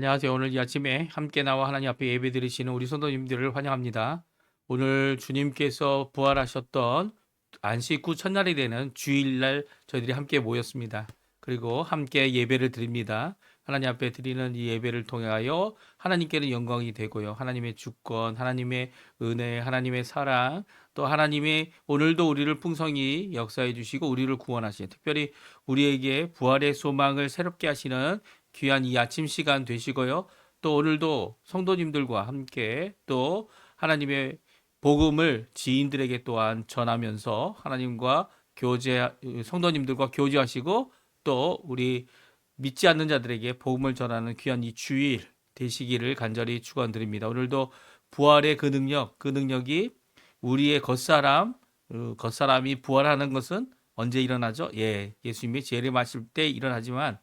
안녕하세요. 오늘 이 아침에 함께 나와 하나님 앞에 예배 드리시는 우리 성도님들을 환영합니다. 오늘 주님께서 부활하셨던 안식 후 첫날이 되는 주일날 저희들이 함께 모였습니다. 그리고 함께 예배를 드립니다. 하나님 앞에 드리는 이 예배를 통하여 하나님께는 영광이 되고요. 하나님의 주권, 하나님의 은혜, 하나님의 사랑, 또 하나님의 오늘도 우리를 풍성히 역사해 주시고 우리를 구원하시는, 특별히 우리에게 부활의 소망을 새롭게 하시는 귀한 이 아침 시간 되시고요. 또 오늘도 성도님들과 함께 또 하나님의 복음을 지인들에게 또한 전하면서 하나님과 성도님들과 교제하시고 또 우리 믿지 않는 자들에게 복음을 전하는 귀한 이 주일 되시기를 간절히 축원드립니다. 오늘도 부활의 그 능력이 우리의 겉사람이 부활하는 것은 언제 일어나죠? 예수님이 재림하실 때 일어나지만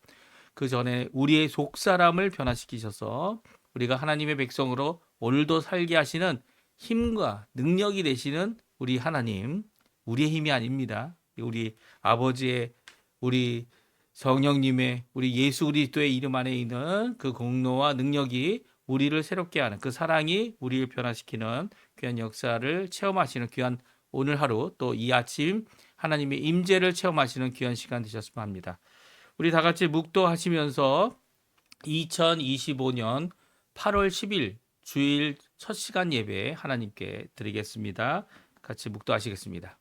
그 전에 우리의 속사람을 변화시키셔서 우리가 하나님의 백성으로 오늘도 살게 하시는 힘과 능력이 되시는 우리 하나님, 우리의 힘이 아닙니다. 우리 아버지의, 우리 성령님의, 우리 예수 그리스도의 이름 안에 있는 그 공로와 능력이 우리를 새롭게 하는 그 사랑이 우리를 변화시키는 귀한 역사를 체험하시는 귀한 오늘 하루, 또 이 아침 하나님의 임재를 체험하시는 귀한 시간 되셨으면 합니다. 우리 다 같이 묵도하시면서 2025년 8월 10일 주일 첫 시간 예배 하나님께 드리겠습니다. 같이 묵도하시겠습니다.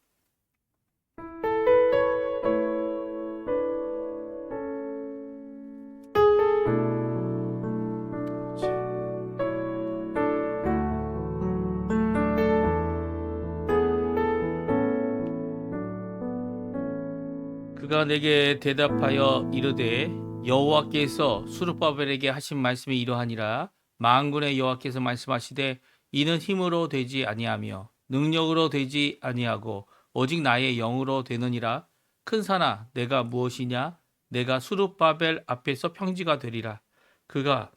그가 내게 대답하여 이르되 여호와께서 스룹바벨에게 하신 말씀이 이러하니라. 만군의 여호와께서 말씀하시되 이는 힘으로 되지 아니하며 능력으로 되지 아니하고 오직 나의 영으로 되느니라. 큰 산아 내가 무엇이냐? 내가 스룹바벨 앞에서 평지가 되리라. 그가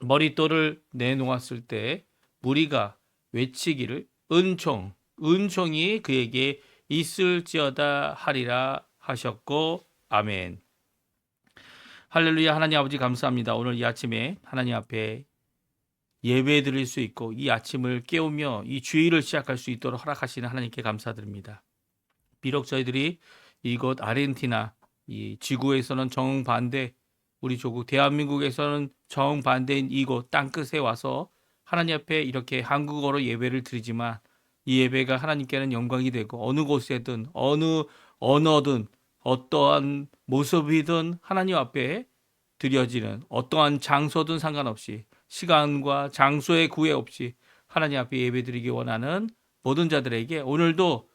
머릿돌을 내놓았을 때 무리가 외치기를 은총이 그에게 있을지어다 하리라 하셨고 아멘. 할렐루야. 하나님 아버지 감사합니다. 오늘 이 아침에 하나님 앞에 예배 드릴 수 있고 이 아침을 깨우며 이 주일을 시작할 수 있도록 허락하시는 하나님께 감사드립니다. 비록 저희들이 이곳 아르헨티나 이 지구에서는 정반대, 우리 조국 대한민국에서는 정반대인 이곳 땅끝에 와서 하나님 앞에 이렇게 한국어로 예배를 드리지만 이 예배가 하나님께는 영광이 되고 어느 곳에든 어느 언어든 어떠한 모습이든 하나님 앞에 드려지는 어떠한 장소든 상관없이 시간과 장소의 구애 없이 하나님 앞에 예배드리기 원하는 모든 자들에게 오늘도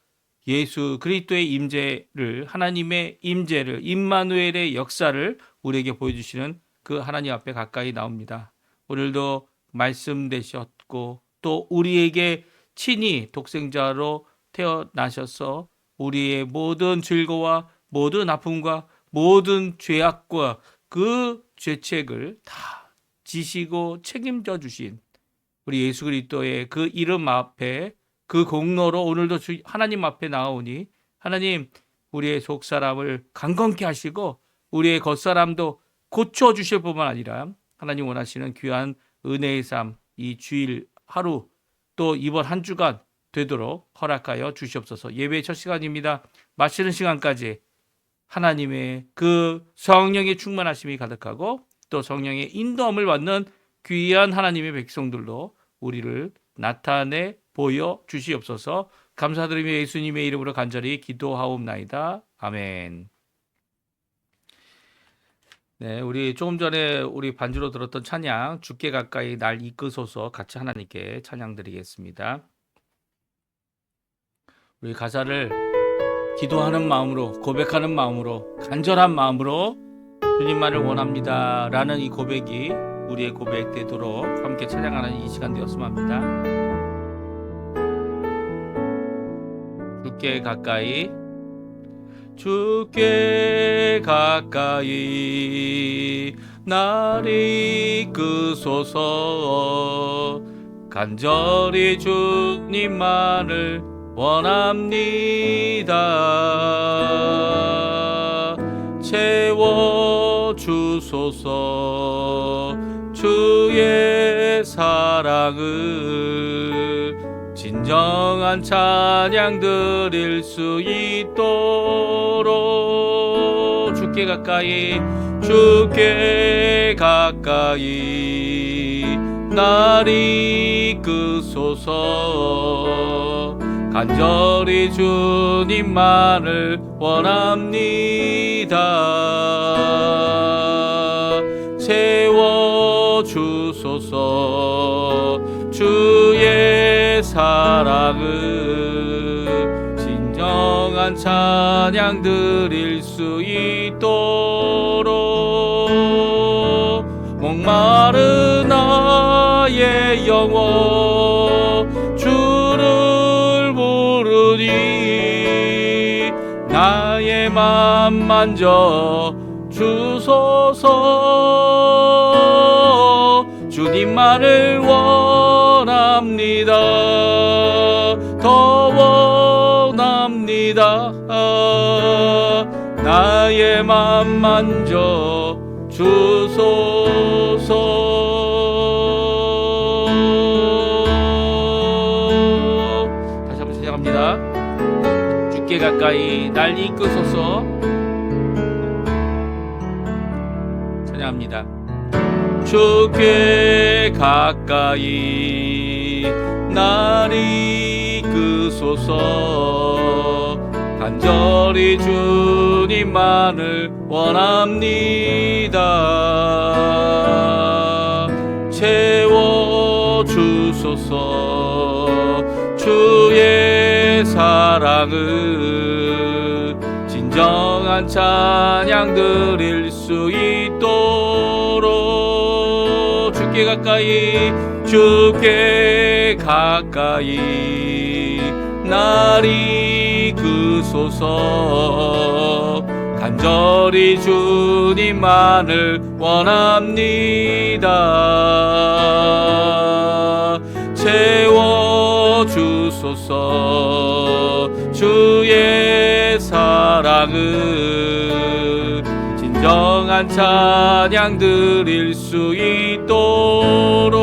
예수 그리스도의 임재를, 하나님의 임재를, 임마누엘의 역사를 우리에게 보여주시는 그 하나님 앞에 가까이 나옵니다. 오늘도 말씀 되셨고 또 우리에게 친히 독생자로 태어나셔서 우리의 모든 즐거움과 모든 아픔과 모든 죄악과 그 죄책을 다 지시고 책임져 주신 우리 예수 그리스도의 그 이름 앞에 그 공로로 오늘도 하나님 앞에 나오니 하나님 우리의 속사람을 강건케 하시고 우리의 겉사람도 고쳐주실 뿐만 아니라 하나님 원하시는 귀한 은혜의 삶, 이 주일 하루 또 이번 한 주간 되도록 허락하여 주시옵소서. 예배의 첫 시간입니다. 마치는 시간까지 하나님의 그 성령의 충만하심이 가득하고 또 성령의 인도함을 받는 귀한 하나님의 백성들로 우리를 나타내 보여 주시옵소서. 감사드리며 예수님의 이름으로 간절히 기도하옵나이다. 아멘. 네, 우리 조금 전에 우리 반주로 들었던 찬양 주께 가까이 날 이끄소서 같이 하나님께 찬양 드리겠습니다. 우리 가사를 기도하는 마음으로, 고백하는 마음으로, 간절한 마음으로 주님만을 원합니다 라는 이 고백이 우리의 고백 되도록 함께 찬양하는 이 시간 되었으면 합니다. 주께 가까이 날 이끄소서. 간절히 주님만을 원합니다. 채워주소서. 주의 사랑을 진정한 찬양 드릴 수 있도록 주께 가까이 날 이끄소서. 간절히 주님만을 원합니다. 채워주소서. 주의 사랑을 진정한 찬양 드릴 수 있도록 목마른 나의 영혼 주를 부르니 나의 맘 만져 주소서. 주님만을 원합니다. 더 원합니다. 나의 맘 만져 주소서. 다시 한번 시작합니다. 주께 가까이 날 이끄소서. 찬양합니다. 주께 가까이 날 이끄소서. 간절히 주님만을 원합니다. 채워주소서. 주의 사랑을 진정한 찬양 드릴 수 있도록 주께 가까이 날 이끄소서. 간절히 주님만을 원합니다. 채워주소서. 주의 사랑을 진정한 찬양 드릴 수 있도록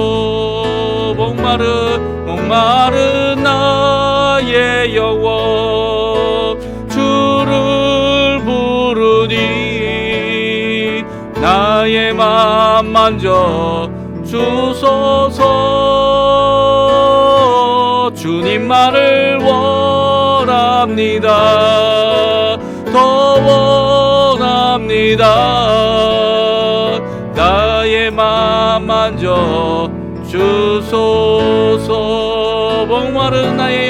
목마른 나의 영혼 주를 부르니 나의 맘 만져 주소서. 주님만을 원합니다. 더 원합니다. 나의 맘 만져 주소서. 목마른 나의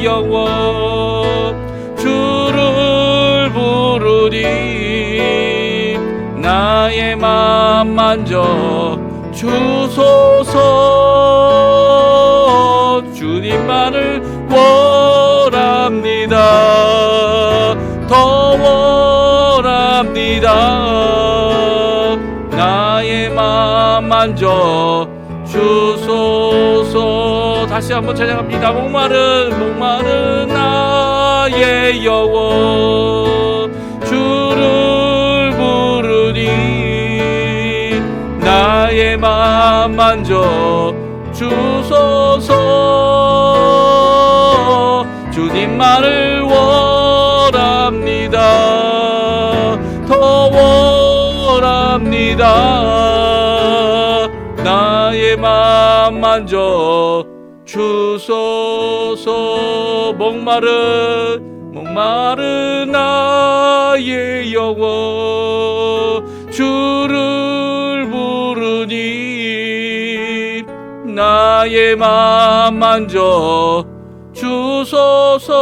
영혼 주를 부르니 나의 맘 만져 주소서. 주님만을 원합니다. 더 원합니다. 나의 맘 만져 주소서. 다시 한번 찬양합니다. 목마른 나의 영혼 주를 부르니 나의 맘 만져 주소서. 주님만을 원합니다. 더 원합니다. 나의 맘 만져 주소서. 목마른 나의 영혼 주를 부르니 나의 맘 만져 주소서.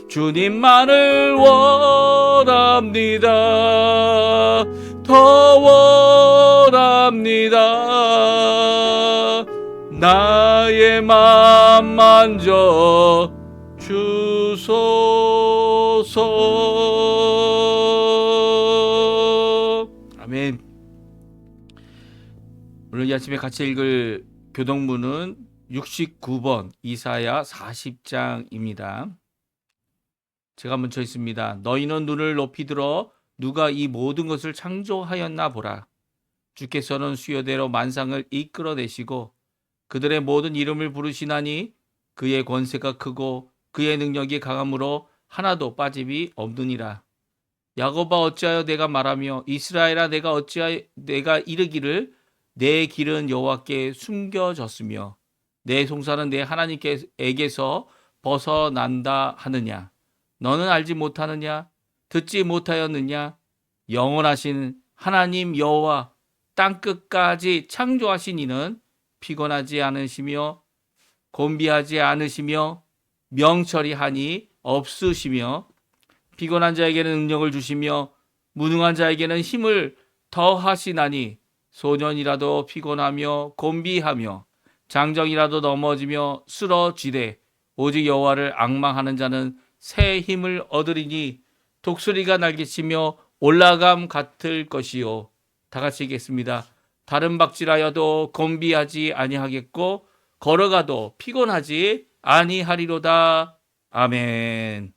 주님만을 원합니다. 더 원합니다. 나의 맘 만져 주소서. 아멘. 오늘 이 아침에 같이 읽을 교동문은 69번 이사야 40장입니다. 제가 먼저 있습니다. 너희는 눈을 높이 들어 누가 이 모든 것을 창조하였나 보라. 주께서는 수요대로 만상을 이끌어내시고 그들의 모든 이름을 부르시나니 그의 권세가 크고 그의 능력이 강함으로 하나도 빠짐이 없느니라. 야곱아 어찌하여 내가 말하며 이스라엘아 내가 어찌하여 내가 이르기를 내 길은 여호와께 숨겨졌으며 내 송사는 내 하나님께서 벗어난다 하느냐. 너는 알지 못하느냐? 듣지 못하였느냐? 영원하신 하나님 여호와 땅끝까지 창조하신 이는 피곤하지 않으시며 곤비하지 않으시며 명철이 하니 없으시며 피곤한 자에게는 능력을 주시며 무능한 자에게는 힘을 더하시나니 소년이라도 피곤하며 곤비하며 장정이라도 넘어지며 쓰러지되 오직 여호와를 앙망하는 자는 새 힘을 얻으리니 독수리가 날개치며 올라감 같을 것이요. 다 같이 읽겠습니다. 다른 박질하여도 곤비하지 아니하겠고 걸어가도 피곤하지 아니하리로다. 아멘.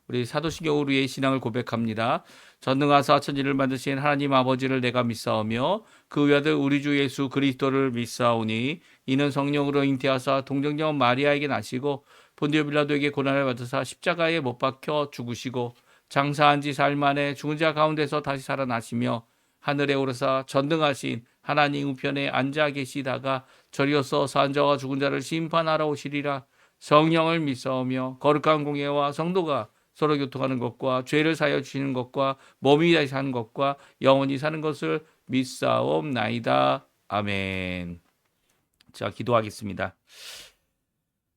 우리 사도신경 우리의 신앙을 고백합니다. 전능하사 천지를 만드신 하나님 아버지를 내가 믿사오며 그 외아들 우리 주 예수 그리스도를 믿사오니 이는 성령으로 잉태하사 동정녀 마리아에게 나시고 본디오 빌라도에게 고난을 받으사 십자가에 못 박혀 죽으시고 장사한 지 사흘 만에 죽은 자 가운데서 다시 살아나시며 하늘에 오르사 전능하신 하나님 우편에 앉아 계시다가 저리어서 산 자와 죽은 자를 심판하러 오시리라. 성령을 믿사오며 거룩한 공예와 성도가 서로 교통하는 것과 죄를 사하여 주시는 것과 몸이 다시 사는 것과 영원히 사는 것을 믿사옵나이다. 아멘. 자, 기도하겠습니다.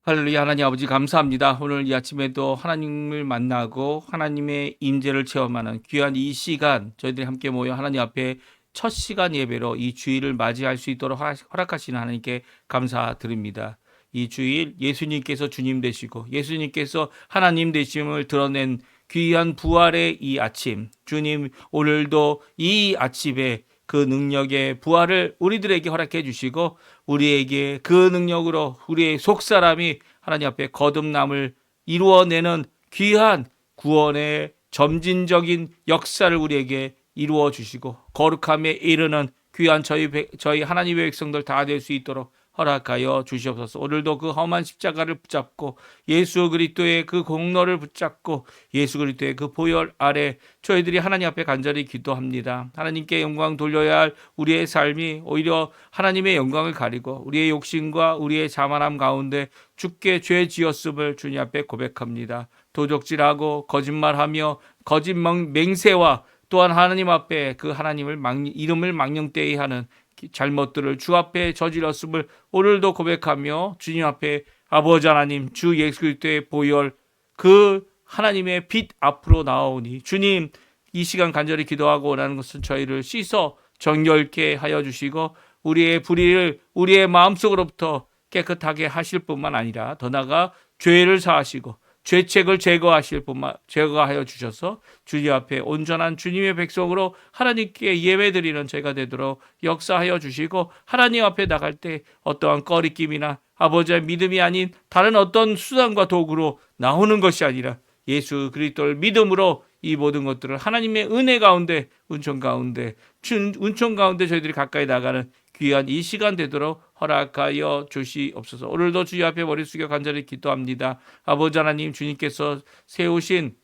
할렐루야. 하나님 아버지 감사합니다. 오늘 이 아침에도 하나님을 만나고 하나님의 임재를 체험하는 귀한 이 시간 저희들이 함께 모여 하나님 앞에 첫 시간 예배로 이 주일을 맞이할 수 있도록 허락하시는 하나님께 감사드립니다. 이 주일 예수님께서 주님 되시고 예수님께서 하나님 되심을 드러낸 귀한 부활의 이 아침, 주님 오늘도 이 아침에 그 능력의 부활을 우리들에게 허락해 주시고 우리에게 그 능력으로 우리의 속사람이 하나님 앞에 거듭남을 이루어내는 귀한 구원의 점진적인 역사를 우리에게 이루어 주시고 거룩함에 이르는 귀한 저희 하나님의 백성들 다 될 수 있도록 허락하여 주시옵소서. 오늘도 그 험한 십자가를 붙잡고 예수 그리스도의 그 공로를 붙잡고 예수 그리스도의 그 보혈 아래 저희들이 하나님 앞에 간절히 기도합니다. 하나님께 영광 돌려야 할 우리의 삶이 오히려 하나님의 영광을 가리고 우리의 욕심과 우리의 자만함 가운데 주께 죄 지었음을 주님 앞에 고백합니다. 도적질하고 거짓말하며 거짓 맹세와 또한 하나님 앞에 그 하나님을 이름을 망령되이 하는 잘못들을 주 앞에 저질렀음을 오늘도 고백하며 주님 앞에 아버지 하나님 주 예수 그리스도의 보혈 그 하나님의 빛 앞으로 나오니 주님 이 시간 간절히 기도하고 원하는 것은 저희를 씻어 정결케 하여 주시고 우리의 불의를 우리의 마음속으로부터 깨끗하게 하실 뿐만 아니라 더 나아가 죄를 사하시고 죄책을 제거하여 주셔서 주님 앞에 온전한 주님의 백성으로 하나님께 예배드리는 저희가 되도록 역사하여 주시고 하나님 앞에 나갈 때 어떠한 꺼리낌이나 아버지의 믿음이 아닌 다른 어떤 수단과 도구로 나오는 것이 아니라 예수 그리스도를 믿음으로 이 모든 것들을 하나님의 은혜 가운데 은총 가운데 저희들이 가까이 나가는 귀한 이 시간 되도록 허락하여 주시옵소서. 오늘도 주님 앞에 머리 숙여 간절히 기도합니다. 아버지 하나님 주님께서 세우신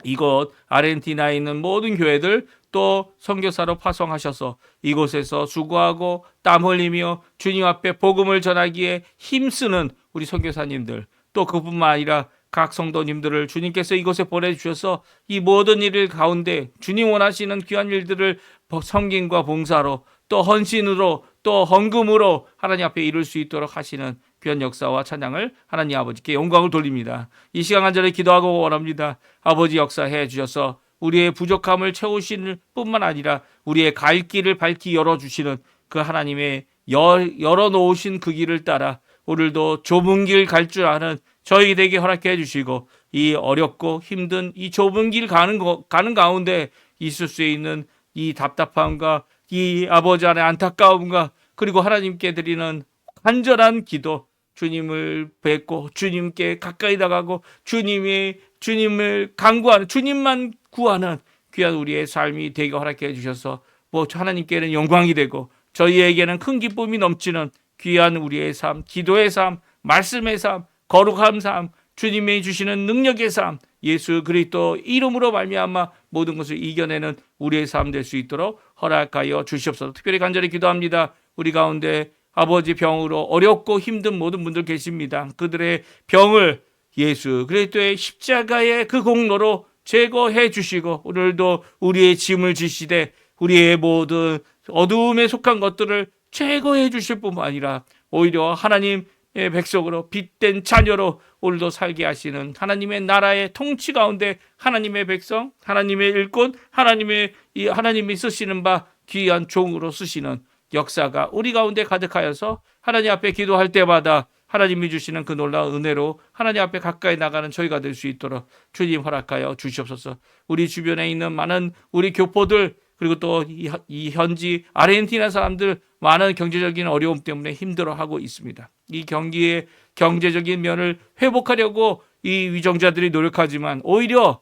이곳 아르헨티나에 있는 모든 교회들 또 선교사로 파송하셔서 이곳에서 수고하고 땀 흘리며 주님 앞에 복음을 전하기에 힘쓰는 우리 선교사님들 또 그뿐만 아니라 각 성도님들을 주님께서 이곳에 보내주셔서 이 모든 일 가운데 주님 원하시는 귀한 일들을 섬김과 봉사로 또 헌신으로 또 헌금으로 하나님 앞에 이룰 수 있도록 하시는 귀한 역사와 찬양을 하나님 아버지께 영광을 돌립니다. 이 시간 간절히 기도하고 원합니다. 아버지 역사해 주셔서 우리의 부족함을 채우시는 뿐만 아니라 우리의 갈 길을 밝히 열어주시는 그 하나님의 열어놓으신 그 길을 따라 오늘도 좁은 길 갈 줄 아는 저희에게 허락해 주시고 이 어렵고 힘든 이 좁은 길 가는 가운데 있을 수 있는 이 답답함과 이 아버지 안의 안타까움과 그리고 하나님께 드리는 간절한 기도 주님을 뵙고 주님께 가까이 나가고 주님을 간구하는 주님만 구하는 귀한 우리의 삶이 되게 허락해 주셔서 하나님께는 영광이 되고 저희에게는 큰 기쁨이 넘치는 귀한 우리의 삶, 기도의 삶, 말씀의 삶, 거룩한 삶, 주님이 주시는 능력의 삶, 예수 그리스도 이름으로 말미암아 모든 것을 이겨내는 우리의 삶 될 수 있도록 허락하여 주시옵소서. 특별히 간절히 기도합니다. 우리 가운데 아버지 병으로 어렵고 힘든 모든 분들 계십니다. 그들의 병을 예수 그리스도의 십자가의 그 공로로 제거해 주시고 오늘도 우리의 짐을 지시되 우리의 모든 어두움에 속한 것들을 제거해 주실 뿐만 아니라 오히려 하나님의 백성으로 빛된 자녀로 오늘도 살게 하시는 하나님의 나라의 통치 가운데 하나님의 백성, 하나님의 일꾼, 하나님이 쓰시는 바 귀한 종으로 쓰시는 역사가 우리 가운데 가득하여서 하나님 앞에 기도할 때마다 하나님이 주시는 그 놀라운 은혜로 하나님 앞에 가까이 나가는 저희가 될 수 있도록 주님 허락하여 주시옵소서. 우리 주변에 있는 많은 우리 교포들 그리고 또 이 현지 아르헨티나 사람들 많은 경제적인 어려움 때문에 힘들어하고 있습니다. 이 경기의 경제적인 면을 회복하려고 이 위정자들이 노력하지만 오히려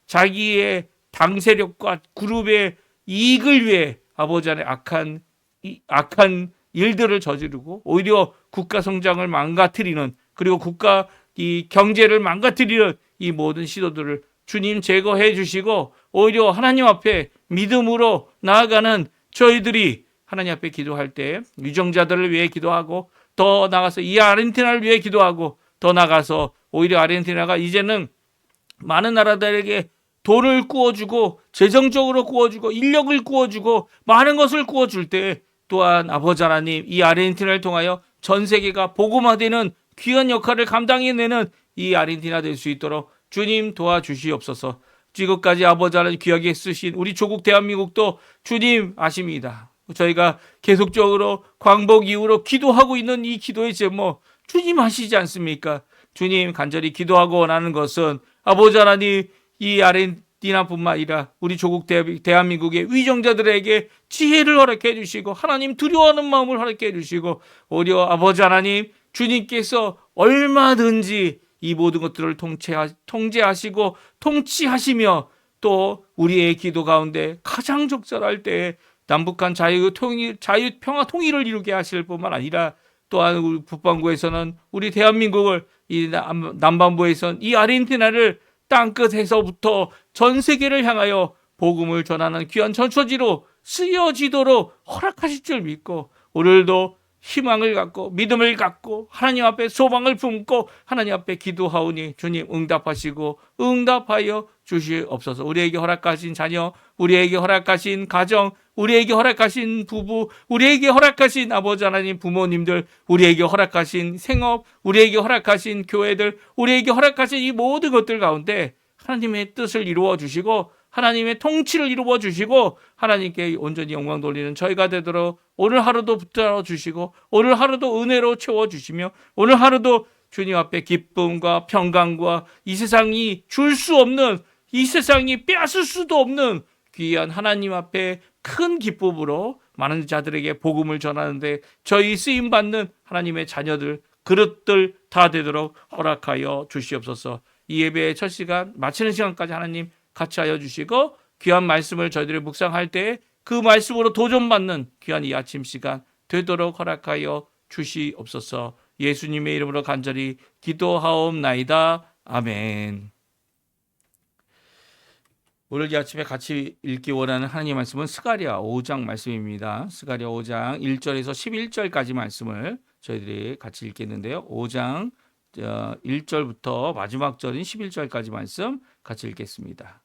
자기의 당 세력과 그룹의 이익을 위해 아버지 안에 악한 일들을 저지르고 오히려 국가 성장을 망가뜨리는 그리고 국가 이 경제를 망가뜨리는 이 모든 시도들을 주님 제거해 주시고 오히려 하나님 앞에 믿음으로 나아가는 저희들이 하나님 앞에 기도할 때 위정자들을 위해 기도하고 더 나아가서 이 아르헨티나를 위해 기도하고 더 나아가서 오히려 아르헨티나가 이제는 많은 나라들에게 돈을 구워주고 재정적으로 구워주고 인력을 구워주고 많은 것을 구워줄 때 또한 아버지 하나님 이 아르헨티나를 통하여 전 세계가 복음화되는 귀한 역할을 감당해내는 이 아르헨티나 될 수 있도록 주님 도와주시옵소서. 지금까지 아버지 하나님 귀하게 쓰신 우리 조국 대한민국도 주님 아십니다. 저희가 계속적으로 광복 이후로 기도하고 있는 이 기도의 제목 주님 아시지 않습니까? 주님 간절히 기도하고 원하는 것은 아버지 하나님 이 아르헨티나뿐만 아니라 우리 조국 대한민국의 위정자들에게 지혜를 허락해 주시고 하나님 두려워하는 마음을 허락해 주시고 오히려 아버지 하나님 주님께서 얼마든지 이 모든 것들을 통제하시고 통치하시며 또 우리의 기도 가운데 가장 적절할 때 남북한 자유 평화 통일을 이루게 하실 뿐만 아니라 또한 우리 북반구에서는 우리 대한민국을 이 남반부에서는 이 아르헨티나를 땅끝에서부터 전 세계를 향하여 복음을 전하는 귀한 전처지로 쓰여지도록 허락하실 줄 믿고 오늘도 희망을 갖고 믿음을 갖고 하나님 앞에 소망을 품고 하나님 앞에 기도하오니 주님 응답하시고 응답하여 주시옵소서. 우리에게 허락하신 자녀, 우리에게 허락하신 가정, 우리에게 허락하신 부부, 우리에게 허락하신 아버지 하나님 부모님들, 우리에게 허락하신 생업, 우리에게 허락하신 교회들, 우리에게 허락하신 이 모든 것들 가운데 하나님의 뜻을 이루어 주시고 하나님의 통치를 이루어 주시고 하나님께 온전히 영광 돌리는 저희가 되도록 오늘 하루도 붙들어 주시고 오늘 하루도 은혜로 채워 주시며 오늘 하루도 주님 앞에 기쁨과 평강과 이 세상이 줄 수 없는 이 세상이 빼앗을 수도 없는 귀한 하나님 앞에 큰 기쁨으로 많은 자들에게 복음을 전하는데 저희 쓰임받는 하나님의 자녀들 그릇들 다 되도록 허락하여 주시옵소서. 이 예배의 첫 시간 마치는 시간까지 하나님 같이 하여 주시고 귀한 말씀을 저희들이 묵상할 때 그 말씀으로 도전받는 귀한 이 아침 시간 되도록 허락하여 주시옵소서. 예수님의 이름으로 간절히 기도하옵나이다. 아멘. 오늘 이 아침에 같이 읽기 원하는 하나님의 말씀은 스가랴 5장 말씀입니다. 스가랴 5장 1절에서 11절까지 말씀을 저희들이 같이 읽겠는데요. 5장 1절부터 마지막 절인 11절까지 말씀 같이 읽겠습니다.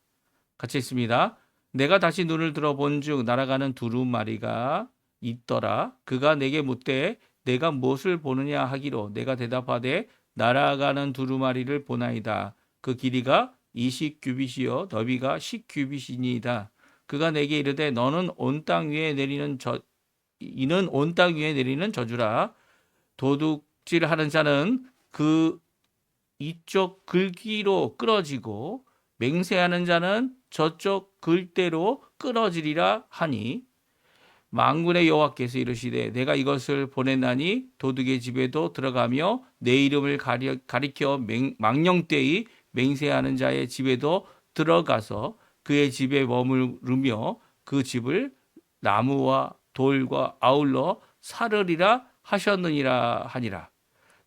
같이 읽습니다. 내가 다시 눈을 들어본 즉 날아가는 두루마리가 있더라. 그가 내게 묻되 내가 무엇을 보느냐 하기로 내가 대답하되 날아가는 두루마리를 보나이다. 그 길이가 20규빗이요 너비가 10규빗이니이다. 그가 내게 이르되 너는 온 땅 위에 내리는 이는 온 땅 위에 내리는 저주라. 도둑질하는 자는 그 이쪽 글귀로 끌어지고 맹세하는 자는 저쪽 글대로 끌어지리라 하니 만군의 여호와께서 이르시되 내가 이것을 보내나니 도둑의 집에도 들어가며 내 이름을 가리켜 망령되이 맹세하는 자의 집에도 들어가서 그의 집에 머무르며 그 집을 나무와 돌과 아울러 사르리라 하셨느니라 하니라.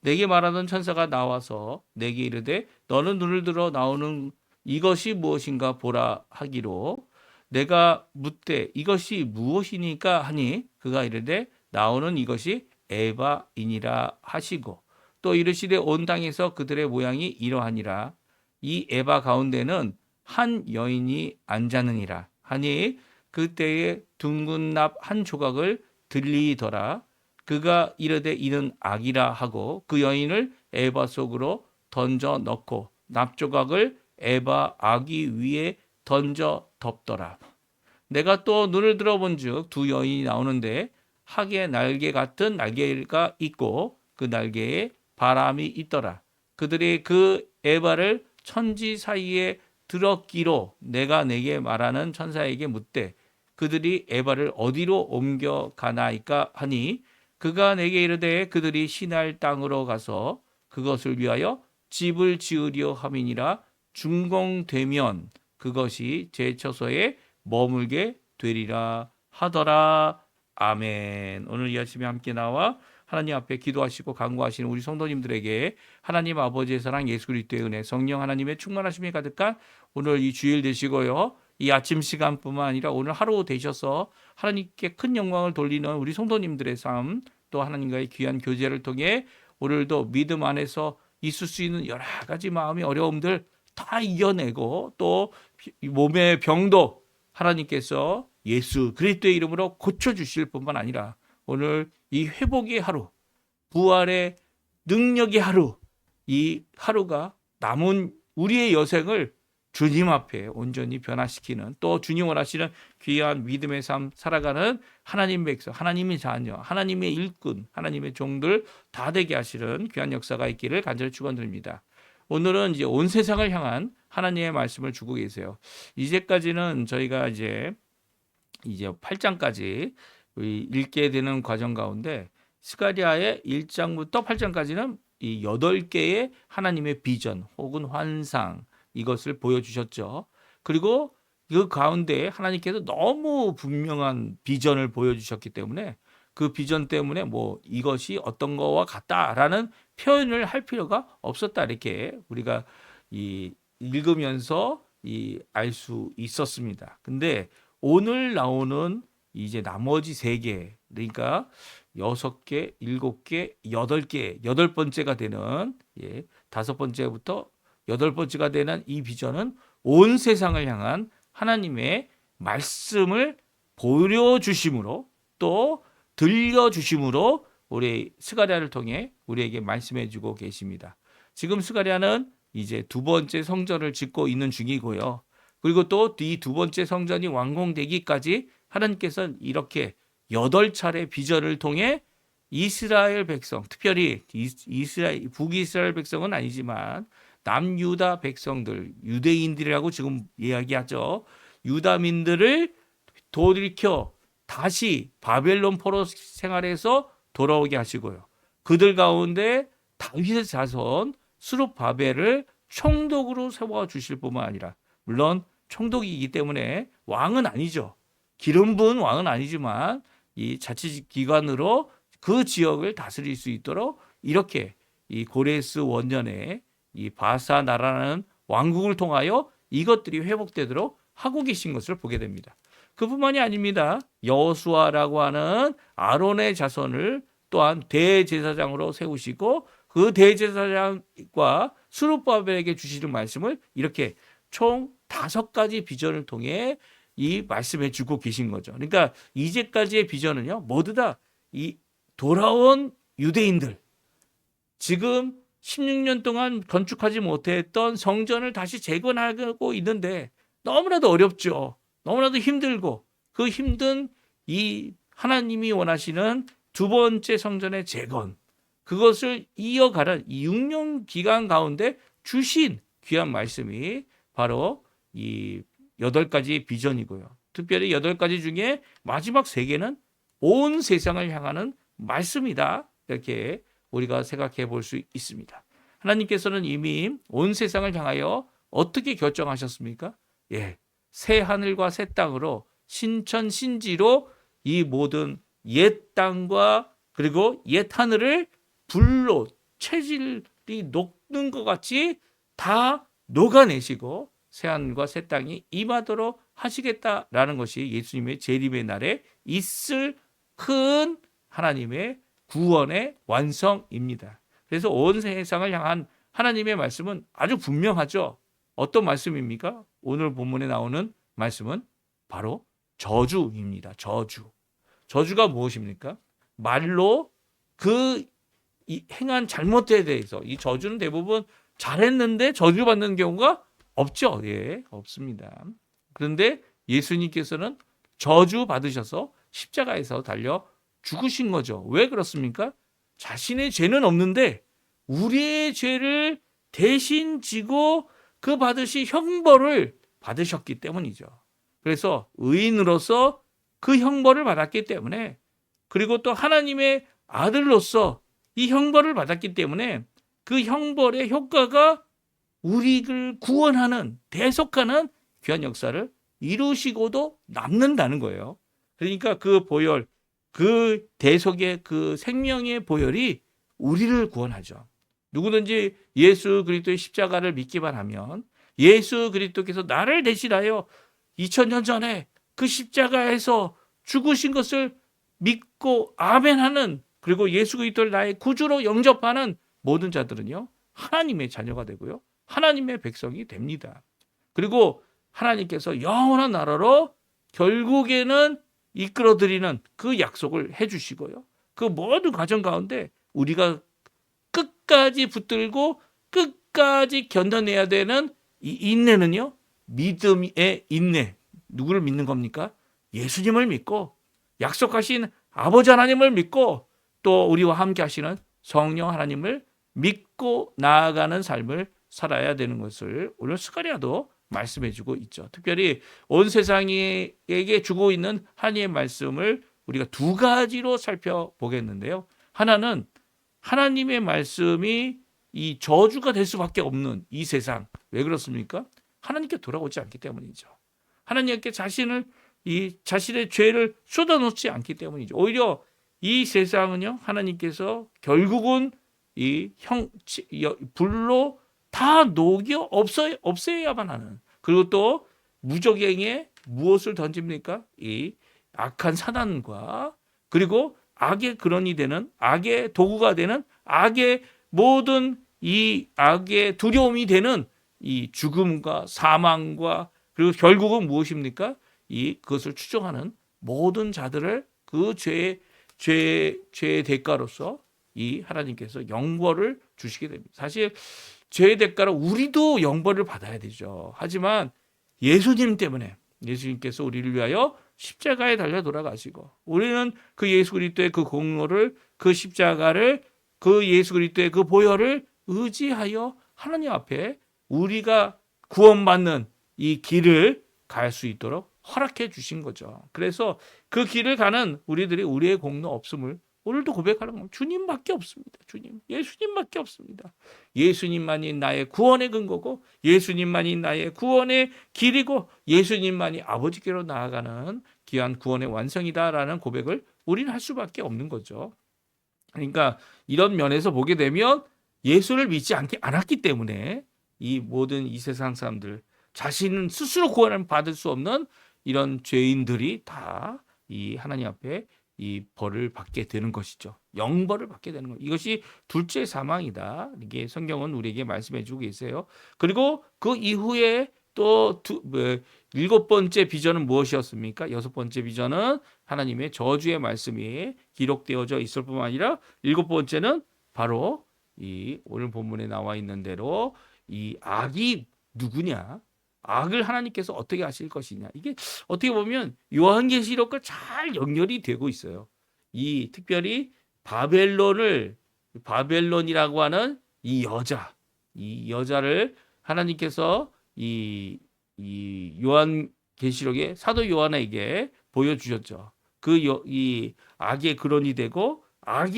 내게 말하는 천사가 나와서 내게 이르되 너는 눈을 들어 나오는 이것이 무엇인가 보라 하기로 내가 묻되 이것이 무엇이니까 하니 그가 이르되 나오는 이것이 에바이니라 하시고 또 이르시되 온 땅에서 그들의 모양이 이러하니라. 이 에바 가운데는 한 여인이 앉았느니라 하니 그때에 둥근 납 한 조각을 들리더라. 그가 이르되 이는 악이라 하고 그 여인을 에바 속으로 던져 넣고 납조각을 에바 아기 위에 던져 덮더라. 내가 또 눈을 들어본즉 두 여인이 나오는데 학의 날개 같은 날개가 있고 그 날개에 바람이 있더라. 그들이 그 에바를 천지 사이에 들었기로 내가 내게 말하는 천사에게 묻되 그들이 에바를 어디로 옮겨 가나이까 하니 그가 내게 이르되 그들이 시날 땅으로 가서 그것을 위하여 집을 지으려 함이니라. 준공되면 그것이 제 처소에 머물게 되리라 하더라. 아멘. 오늘 이 아침에 함께 나와 하나님 앞에 기도하시고 간구하시는 우리 성도님들에게 하나님 아버지의 사랑, 예수 그리스도의 은혜, 성령 하나님의 충만하심이 가득한 오늘 이 주일 되시고요. 이 아침 시간뿐만 아니라 오늘 하루 되셔서 하나님께 큰 영광을 돌리는 우리 성도님들의 삶, 또 하나님과의 귀한 교제를 통해 오늘도 믿음 안에서 있을 수 있는 여러 가지 마음의 어려움들 다 이겨내고 또 몸의 병도 하나님께서 예수 그리스도의 이름으로 고쳐주실 뿐만 아니라 오늘 이 회복의 하루, 부활의 능력의 하루, 이 하루가 남은 우리의 여생을 주님 앞에 온전히 변화시키는 또 주님 원하시는 귀한 믿음의 삶 살아가는 하나님 백성, 하나님의 자녀, 하나님의 일꾼, 하나님의 종들 다 되게 하시는 귀한 역사가 있기를 간절히 축원드립니다. 오늘은 이제 온 세상을 향한 하나님의 말씀을 주고 계세요. 이제까지는 저희가 이제 8장까지 읽게 되는 과정 가운데 스가랴의 1장부터 8장까지는 이 8개의 하나님의 비전 혹은 환상 이것을 보여주셨죠. 그리고 그 가운데 하나님께서 너무 분명한 비전을 보여주셨기 때문에 그 비전 때문에 뭐 이것이 어떤 거와 같다라는 표현을 할 필요가 없었다 이렇게 우리가 읽으면서 알 수 있었습니다. 근데 오늘 나오는 이제 나머지 3개 그러니까 6개, 7개, 8개, 8번째가 되는 5번째부터 8번째가 되는 이 비전은 온 세상을 향한 하나님의 말씀을 보여주심으로 또 들려주심으로 우리 스가랴를 통해 우리에게 말씀해 주고 계십니다. 지금 스가랴는 이제 2번째 성전을 짓고 있는 중이고요. 그리고 또 이 2번째 성전이 완공되기까지 하나님께서는 이렇게 8차례 비전을 통해 이스라엘 백성, 특별히 북이스라엘 백성은 아니지만 남유다 백성들, 유대인들이라고 지금 이야기하죠. 유다민들을 돌이켜 다시 바벨론 포로 생활에서 돌아오게 하시고요. 그들 가운데 다윗의 자손 스룹바벨을 총독으로 세워주실 뿐만 아니라 물론 총독이기 때문에 왕은 아니죠. 기름 부은 왕은 아니지만 이 자치기관으로 그 지역을 다스릴 수 있도록 이렇게 이 고레스 원년에 이 바사 나라라는 왕국을 통하여 이것들이 회복되도록 하고 계신 것을 보게 됩니다. 그뿐만이 아닙니다. 여호수아라고 하는 아론의 자손을 또한 대제사장으로 세우시고 그 대제사장과 스룹바벨에게 주시는 말씀을 이렇게 총 5가지 비전을 통해 이 말씀해 주고 계신 거죠. 그러니까 이제까지의 비전은요, 모두 다 이 돌아온 유대인들, 지금 16년 동안 건축하지 못했던 성전을 다시 재건하고 있는데 너무나도 어렵죠. 너무나도 힘들고 그 힘든 이 하나님이 원하시는 2번째 성전의 재건, 그것을 이어가는 이 6년 기간 가운데 주신 귀한 말씀이 바로 이 8가지 비전이고요. 특별히 8가지 중에 마지막 3개는 온 세상을 향하는 말씀이다. 이렇게 우리가 생각해 볼 수 있습니다. 하나님께서는 이미 온 세상을 향하여 어떻게 결정하셨습니까? 예, 새 하늘과 새 땅으로 신천신지로 이 모든 옛 땅과 그리고 옛 하늘을 불로 체질이 녹는 것 같이 다 녹아내시고 새 하늘과 새 땅이 임하도록 하시겠다라는 것이 예수님의 재림의 날에 있을 큰 하나님의 구원의 완성입니다. 그래서 온 세상을 향한 하나님의 말씀은 아주 분명하죠. 어떤 말씀입니까? 오늘 본문에 나오는 말씀은 바로 저주입니다. 저주. 저주가 무엇입니까? 말로 그 행한 잘못에 대해서 이 저주는 대부분 잘했는데 저주받는 경우가 없죠. 예, 없습니다. 그런데 예수님께서는 저주 받으셔서 십자가에서 달려 죽으신 거죠. 왜 그렇습니까? 자신의 죄는 없는데 우리의 죄를 대신 지고 그 받으신 형벌을 받으셨기 때문이죠. 그래서 의인으로서 그 형벌을 받았기 때문에 그리고 또 하나님의 아들로서 이 형벌을 받았기 때문에 그 형벌의 효과가 우리를 구원하는 대속하는 귀한 역사를 이루시고도 남는다는 거예요. 그러니까 그 보혈, 그 대속의 그 생명의 보혈이 우리를 구원하죠. 누구든지 예수 그리스도의 십자가를 믿기만 하면 예수 그리스도께서 나를 대신하여 2000년 전에 그 십자가에서 죽으신 것을 믿고 아멘하는 그리고 예수 그리스도를 나의 구주로 영접하는 모든 자들은요 하나님의 자녀가 되고요 하나님의 백성이 됩니다. 그리고 하나님께서 영원한 나라로 결국에는 이끌어드리는 그 약속을 해주시고요. 그 모든 과정 가운데 우리가 끝까지 붙들고 끝까지 견뎌내야 되는 이 인내는요. 믿음의 인내. 누구를 믿는 겁니까? 예수님을 믿고 약속하신 아버지 하나님을 믿고 또 우리와 함께 하시는 성령 하나님을 믿고 나아가는 삶을 살아야 되는 것을 오늘 스가랴도 말씀해주고 있죠. 특별히 온 세상에게 주고 있는 하나님의 말씀을 우리가 두 가지로 살펴보겠는데요. 하나는 하나님의 말씀이 이 저주가 될 수밖에 없는 이 세상. 왜 그렇습니까? 하나님께 돌아오지 않기 때문이죠. 하나님께 자신의 죄를 쏟아놓지 않기 때문이죠. 오히려 이 세상은요, 하나님께서 결국은 불로 다 녹여 없애야만 하는. 그리고 또 무적행에 무엇을 던집니까? 이 악한 사단과 그리고 악의 근원이 되는 악의 도구가 되는 악의 모든 이 악의 두려움이 되는 이 죽음과 사망과 그리고 결국은 무엇입니까? 그것을 추종하는 모든 자들을 그 죄의 대가로서 이 하나님께서 영벌을 주시게 됩니다. 사실 죄의 대가로 우리도 영벌을 받아야 되죠. 하지만 예수님 때문에 예수님께서 우리를 위하여 십자가에 달려 돌아가시고 우리는 그 예수 그리스도의 그 공로를 그 십자가를 그 예수 그리스도의 그 보혈을 의지하여 하나님 앞에 우리가 구원받는 이 길을 갈 수 있도록 허락해 주신 거죠. 그래서 그 길을 가는 우리들이 우리의 공로 없음을 오늘도 고백하는 겁니다. 주님밖에 없습니다. 주님, 예수님밖에 없습니다. 예수님만이 나의 구원의 근거고 예수님만이 나의 구원의 길이고 예수님만이 아버지께로 나아가는 귀한 구원의 완성이다라는 고백을 우리는 할 수밖에 없는 거죠. 그러니까 이런 면에서 보게 되면 예수를 믿지 않았기 때문에 이 모든 이 세상 사람들 자신은 스스로 구원을 받을 수 없는 이런 죄인들이 다 이 하나님 앞에 이 벌을 받게 되는 것이죠. 영벌을 받게 되는 것. 이것이 둘째 사망이다. 이게 성경은 우리에게 말씀해주고 계세요. 그리고 그 이후에 또 일곱 번째 비전은 무엇이었습니까? 여섯 번째 비전은 하나님의 저주의 말씀이 기록되어져 있을 뿐만 아니라 일곱 번째는 바로 이 오늘 본문에 나와 있는 대로 이 악이 누구냐? 악을 하나님께서 어떻게 하실 것이냐. 이게 어떻게 보면 요한계시록과 잘 연결이 되고 있어요. 이 특별히 바벨론이라고 하는 이 여자를 하나님께서 이 요한계시록에 사도 요한에게 보여주셨죠. 이 악의 근원이 되고 악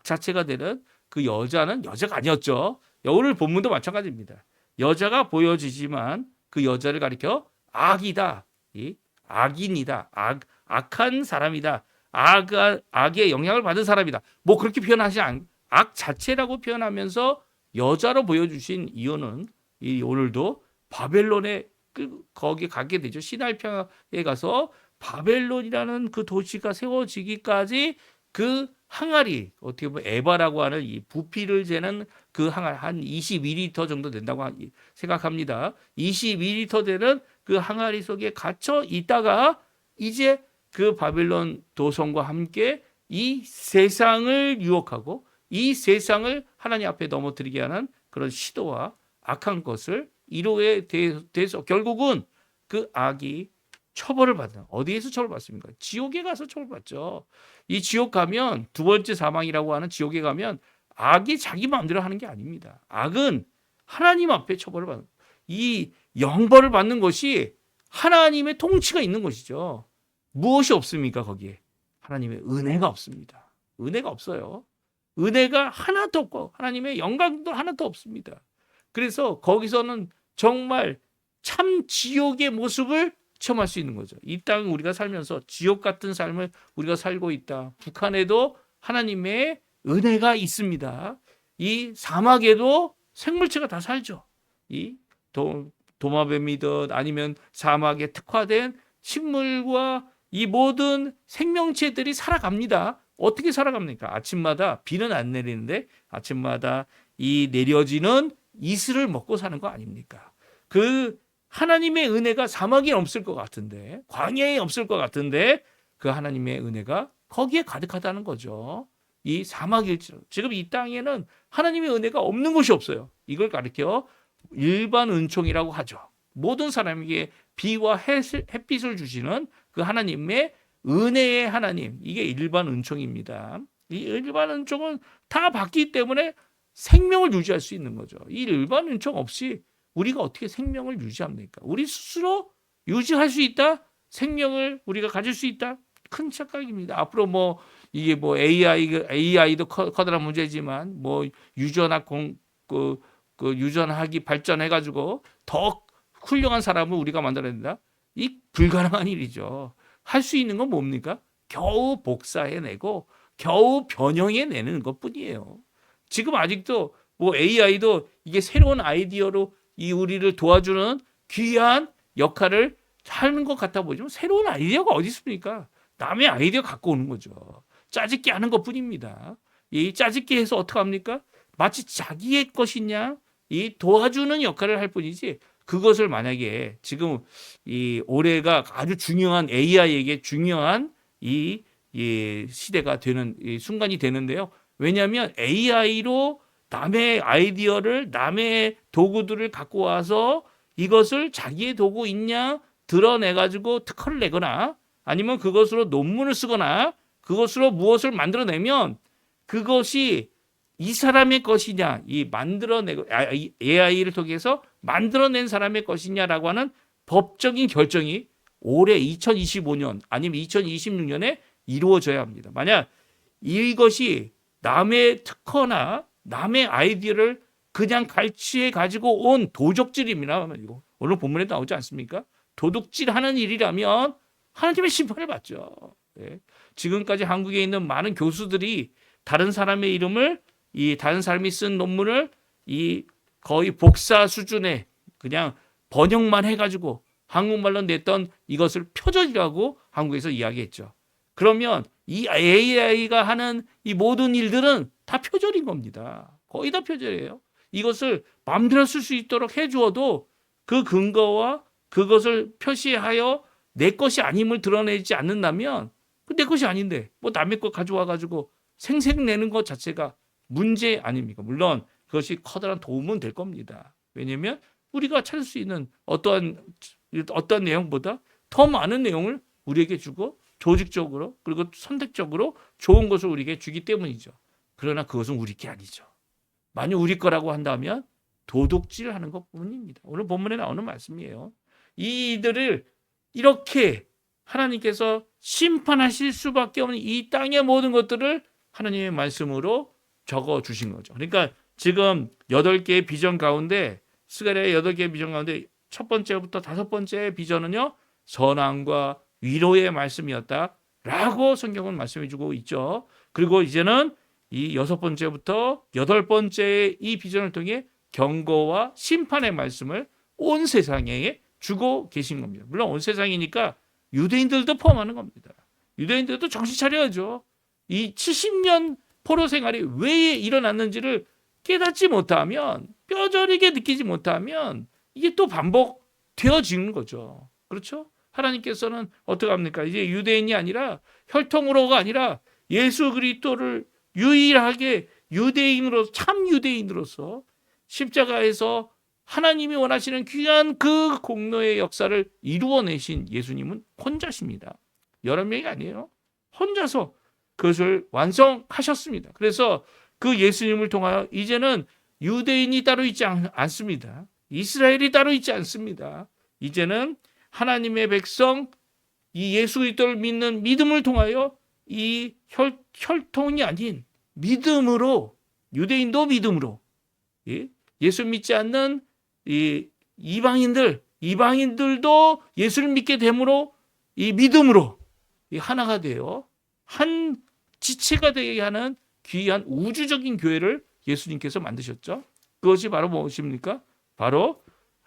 자체가 되는 그 여자는 여자가 아니었죠. 오늘 본문도 마찬가지입니다. 여자가 보여지지만 그 여자를 가리켜 악이다, 이 악인이다, 악한 사람이다, 악의 영향을 받은 사람이다. 뭐 그렇게 표현하지 않, 악 자체라고 표현하면서 여자로 보여주신 이유는 이 오늘도 바벨론에 거기 가게 되죠. 시나이평야에 가서 바벨론이라는 그 도시가 세워지기까지 그 항아리, 어떻게 보면 에바라고 하는 이 부피를 재는 그 항아리 한 22리터 정도 된다고 생각합니다. 22리터 되는 그 항아리 속에 갇혀 있다가 이제 그 바벨론 도성과 함께 이 세상을 유혹하고 이 세상을 하나님 앞에 넘어뜨리게 하는 그런 시도와 악한 것을 이루에 대해서 결국은 그 악이 처벌을 받는, 어디에서 처벌받습니까? 지옥에 가서 처벌받죠. 이 지옥 가면 두 번째 사망이라고 하는 지옥에 가면 악이 자기 마음대로 하는 게 아닙니다. 악은 하나님 앞에 처벌을 받는, 이 영벌을 받는 것이 하나님의 통치가 있는 것이죠. 무엇이 없습니까? 거기에 하나님의 은혜가 없습니다. 은혜가 없어요. 은혜가 하나도 없고 하나님의 영광도 하나도 없습니다. 그래서 거기서는 정말 참 지옥의 모습을 체험할 수 있는 거죠. 이 땅 우리가 살면서 지옥 같은 삶을 우리가 살고 있다. 북한에도 하나님의 은혜가 있습니다. 이 사막에도 생물체가 다 살죠. 이 도마뱀이든 아니면 사막에 특화된 식물과 이 모든 생명체들이 살아갑니다. 어떻게 살아갑니까? 아침마다 비는 안 내리는데 아침마다 이 내려지는 이슬을 먹고 사는 거 아닙니까? 그 하나님의 은혜가 사막에 없을 것 같은데, 광야에 없을 것 같은데 그 하나님의 은혜가 거기에 가득하다는 거죠. 이 사막일지라도 지금 이 땅에는 하나님의 은혜가 없는 곳이 없어요. 이걸 가리켜 일반 은총이라고 하죠. 모든 사람에게 비와 햇빛을 주시는 그 하나님의 은혜의 하나님, 이게 일반 은총입니다. 이 일반 은총은 다 받기 때문에 생명을 유지할 수 있는 거죠. 이 일반 은총 없이 우리가 어떻게 생명을 유지합니까? 우리 스스로 유지할 수 있다? 생명을 우리가 가질 수 있다? 큰 착각입니다. 앞으로 뭐 이게 뭐 AI도 커다란 문제지만 뭐 유전학이 발전해가지고 더 훌륭한 사람을 우리가 만들어야 된다? 이 불가능한 일이죠. 할 수 있는 건 뭡니까? 겨우 복사해내고 겨우 변형해내는 것뿐이에요. 지금 아직도 뭐 AI도 이게 새로운 아이디어로 이 우리를 도와주는 귀한 역할을 하는 것 같아 보이지만 새로운 아이디어가 어디 있습니까? 남의 아이디어 갖고 오는 거죠. 짜집기 하는 것뿐입니다. 이 짜집기 해서 어떻게 합니까? 마치 자기의 것이냐 이 도와주는 역할을 할 뿐이지 그것을 만약에 지금 이 올해가 아주 중요한 AI에게 중요한 이 시대가 되는 이 순간이 되는데요. 왜냐하면 AI로 남의 아이디어를 남의 도구들을 갖고 와서 이것을 자기의 도구 있냐 드러내가지고 특허를 내거나 아니면 그것으로 논문을 쓰거나 그것으로 무엇을 만들어내면 그것이 이 사람의 것이냐 이 만들어내고 AI를 통해서 만들어낸 사람의 것이냐라고 하는 법적인 결정이 올해 2025년 아니면 2026년에 이루어져야 합니다. 만약 이것이 남의 특허나 남의 아이디어를 그냥 갈취해 가지고 온 도적질입니다. 이거 오늘 본문에 나오지 않습니까? 도둑질하는 일이라면 하나님의 심판을 받죠. 네. 지금까지 한국에 있는 많은 교수들이 다른 사람의 이름을 이 다른 사람이 쓴 논문을 이 거의 복사 수준의 그냥 번역만 해가지고 한국말로 냈던 이것을 표절이라고 한국에서 이야기했죠. 그러면 이 AI가 하는 이 모든 일들은 다 표절인 겁니다. 거의 다 표절이에요. 이것을 마음대로 쓸 수 있도록 해주어도 그 근거와 그것을 표시하여 내 것이 아님을 드러내지 않는다면 내 것이 아닌데 뭐 남의 것 가져와 가지고 생색내는 것 자체가 문제 아닙니까? 물론 그것이 커다란 도움은 될 겁니다. 왜냐하면 우리가 찾을 수 있는 어떤 내용보다 더 많은 내용을 우리에게 주고 조직적으로 그리고 선택적으로 좋은 것을 우리에게 주기 때문이죠. 그러나 그것은 우리 게 아니죠. 만약 우리 거라고 한다면 도둑질하는 것뿐입니다. 오늘 본문에 나오는 말씀이에요. 이들을 이렇게 하나님께서 심판하실 수밖에 없는 이 땅의 모든 것들을 하나님의 말씀으로 적어 주신 거죠. 그러니까 지금 8개의 비전 가운데 스가랴의 8개의 비전 가운데 첫 번째부터 다섯 번째 비전은요, 선함과 위로의 말씀이었다라고 성경은 말씀해주고 있죠. 그리고 이제는 이 여섯 번째부터 여덟 번째의 이 비전을 통해 경고와 심판의 말씀을 온 세상에 주고 계신 겁니다. 물론 온 세상이니까 유대인들도 포함하는 겁니다. 유대인들도 정신 차려야죠. 이 70년 포로 생활이 왜 일어났는지를 깨닫지 못하면, 뼈저리게 느끼지 못하면 이게 또 반복되어지는 거죠. 그렇죠? 하나님께서는 어떻게 합니까? 이제 유대인이 아니라, 혈통으로가 아니라 예수 그리스도를 유일하게 유대인으로, 참 유대인으로서 십자가에서 하나님이 원하시는 귀한 그 공로의 역사를 이루어내신 예수님은 혼자십니다. 여러 명이 아니에요. 혼자서 그것을 완성하셨습니다. 그래서 그 예수님을 통하여 이제는 유대인이 따로 있지 않습니다. 이스라엘이 따로 있지 않습니다. 이제는 하나님의 백성, 이 예수 그리스도를 믿는 믿음을 통하여 이 혈통이 아닌 믿음으로, 유대인도 믿음으로, 예수 믿지 않는 이 이방인들도 예수를 믿게 됨으로, 이 믿음으로 하나가 되어 한 지체가 되게 하는 귀한 우주적인 교회를 예수님께서 만드셨죠. 그것이 바로 무엇입니까? 바로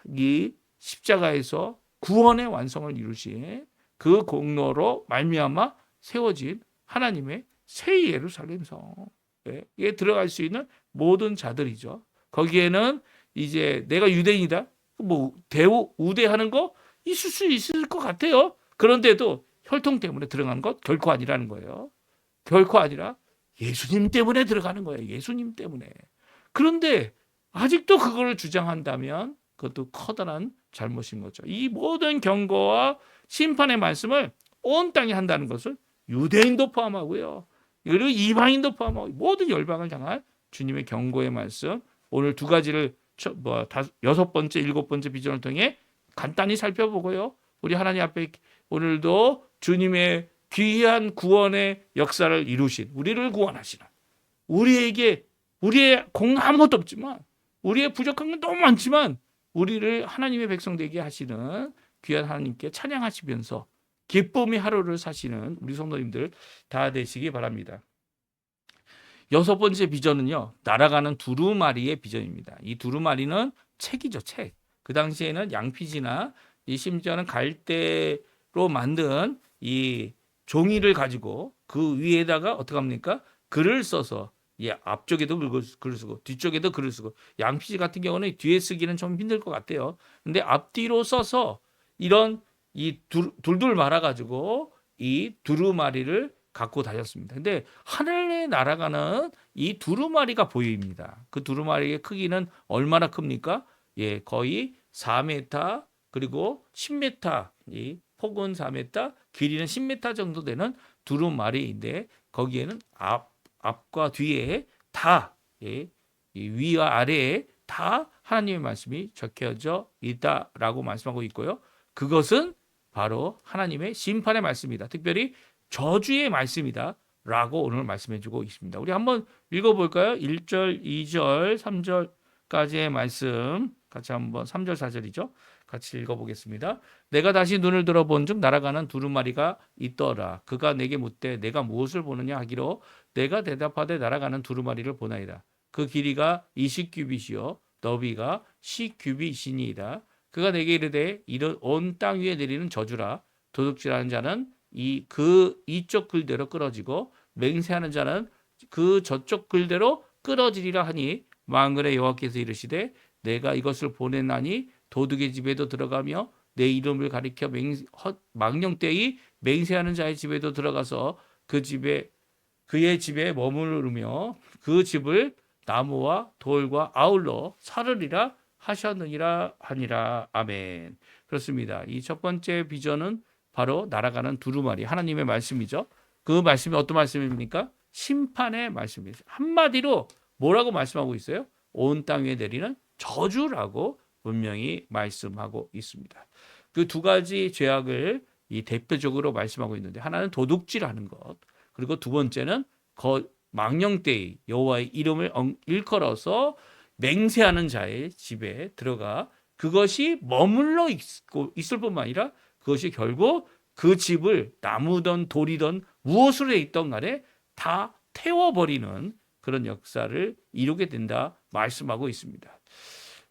이 십자가에서 구원의 완성을 이루신 그 공로로 말미암아 세워진 하나님의 새 예루살렘 성에 들어갈 수 있는 모든 자들이죠. 거기에는 이제 내가 유대인이다, 뭐 우대하는 거 있을 것 같아요. 그런데도 혈통 때문에 들어가는 것 결코 아니라는 거예요. 결코 아니라 예수님 때문에 들어가는 거예요. 예수님 때문에. 그런데 아직도 그걸 주장한다면 그것도 커다란 잘못인 거죠. 이 모든 경고와 심판의 말씀을 온 땅에 한다는 것을 유대인도 포함하고요, 그리고 이방인도 포함하고 모든 열방을 향한 주님의 경고의 말씀, 오늘 두 가지를 여섯 번째, 일곱 번째 비전을 통해 간단히 살펴보고요, 우리 하나님 앞에 오늘도 주님의 귀한 구원의 역사를 이루신, 우리를 구원하시는, 우리의 공 아무것도 없지만, 우리의 부족한 건 너무 많지만 우리를 하나님의 백성 되게 하시는 귀한 하나님께 찬양하시면서 기쁨의 하루를 사시는 우리 성도님들 다 되시기 바랍니다. 여섯 번째 비전은요, 날아가는 두루마리의 비전입니다. 이 두루마리는 책이죠, 책. 그 당시에는 양피지나 심지어는 갈대로 만든 이 종이를 가지고 그 위에다가 어떻게 합니까? 글을 써서, 앞쪽에도 글을 쓰고 뒤쪽에도 글을 쓰고, 양피지 같은 경우는 뒤에 쓰기는 좀 힘들 것 같아요. 근데 앞뒤로 써서 이런 이 둘둘 말아가지고 이 두루마리를 갖고 다녔습니다. 근데 하늘에 날아가는 이 두루마리가 보입니다. 그 두루마리의 크기는 얼마나 큽니까? 거의 4m, 그리고 10m, 이 폭은 4m, 길이는 10m 정도 되는 두루마리인데, 거기에는 앞과 뒤에 다, 이 위와 아래에 다 하나님의 말씀이 적혀져 있다라고 말씀하고 있고요. 그것은 바로 하나님의 심판의 말씀이다, 특별히 저주의 말씀이다 라고 오늘 말씀해 주고 있습니다. 우리 한번 읽어볼까요? 1절, 2절, 3절까지의 말씀 같이 한번, 3절, 4절이죠. 같이 읽어보겠습니다. 내가 다시 눈을 들어본 즉 날아가는 두루마리가 있더라. 그가 내게 묻되 내가 무엇을 보느냐 하기로, 내가 대답하되 날아가는 두루마리를 보나이다. 그 길이가 20규빗이요 너비가 10규빗이니이다. 그가 내게 이르되 이런 온 땅 위에 내리는 저주라. 도둑질하는 자는 이쪽 글대로 끌어지고 맹세하는 자는 그 저쪽 글대로 끌어지리라 하니, 만군의 여호와께서 이르시되 내가 이것을 보냈나니 도둑의 집에도 들어가며 내 이름을 가리켜 망령되이 맹세하는 자의 집에도 들어가서 그의 집에 머무르며 그 집을 나무와 돌과 아울러 사르리라 하셨느니라 하니라. 아멘. 그렇습니다. 이 첫 번째 비전은 바로 날아가는 두루마리, 하나님의 말씀이죠. 그 말씀이 어떤 말씀입니까? 심판의 말씀입니다. 한마디로 뭐라고 말씀하고 있어요? 온 땅 위에 내리는 저주라고 분명히 말씀하고 있습니다. 그 두 가지 죄악을 대표적으로 말씀하고 있는데, 하나는 도둑질하는 것, 그리고 두 번째는 망령되이 여호와의 이름을 일컬어서 맹세하는 자의 집에 들어가 그것이 머물러 있을 뿐만 아니라 그것이 결국 그 집을 나무든 돌이든 무엇으로 돼 있던 간에 다 태워버리는 그런 역사를 이루게 된다 말씀하고 있습니다.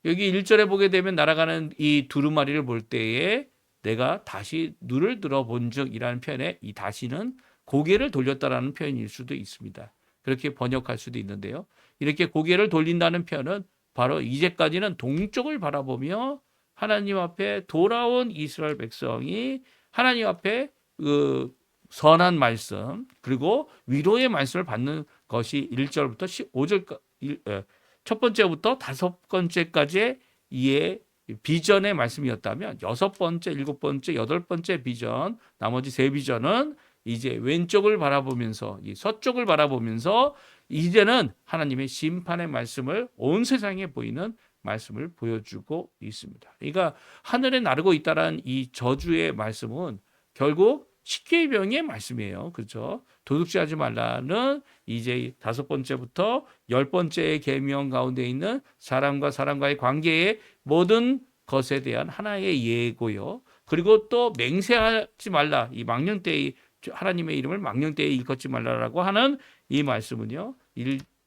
여기 1절에 보게 되면 날아가는 이 두루마리를 볼 때에 내가 다시 눈을 들어본 적이라는 표현에 이 다시는 고개를 돌렸다라는 표현일 수도 있습니다. 그렇게 번역할 수도 있는데요. 이렇게 고개를 돌린다는 표현은 바로 이제까지는 동쪽을 바라보며 하나님 앞에 돌아온 이스라엘 백성이 하나님 앞에 그 선한 말씀 그리고 위로의 말씀을 받는 것이 1절부터 5절 첫 번째부터 다섯 번째까지의 이의 비전의 말씀이었다면 여섯 번째, 일곱 번째, 여덟 번째 비전 나머지 세 비전은 이제 왼쪽을 바라보면서 이 서쪽을 바라보면서 이제는 하나님의 심판의 말씀을 온 세상에 보이는 말씀을 보여주고 있습니다. 그러니까 하늘에 나르고 있다라는 이 저주의 말씀은 결국 십계명의 말씀이에요. 그렇죠? 도둑질하지 말라는 이제 다섯 번째부터 열 번째의 계명 가운데 있는 사람과 사람과의 관계의 모든 것에 대한 하나의 예고요. 그리고 또 맹세하지 말라. 이 망령되이 하나님의 이름을 망령되이 일컫지 말라라고 하는 이 말씀은요.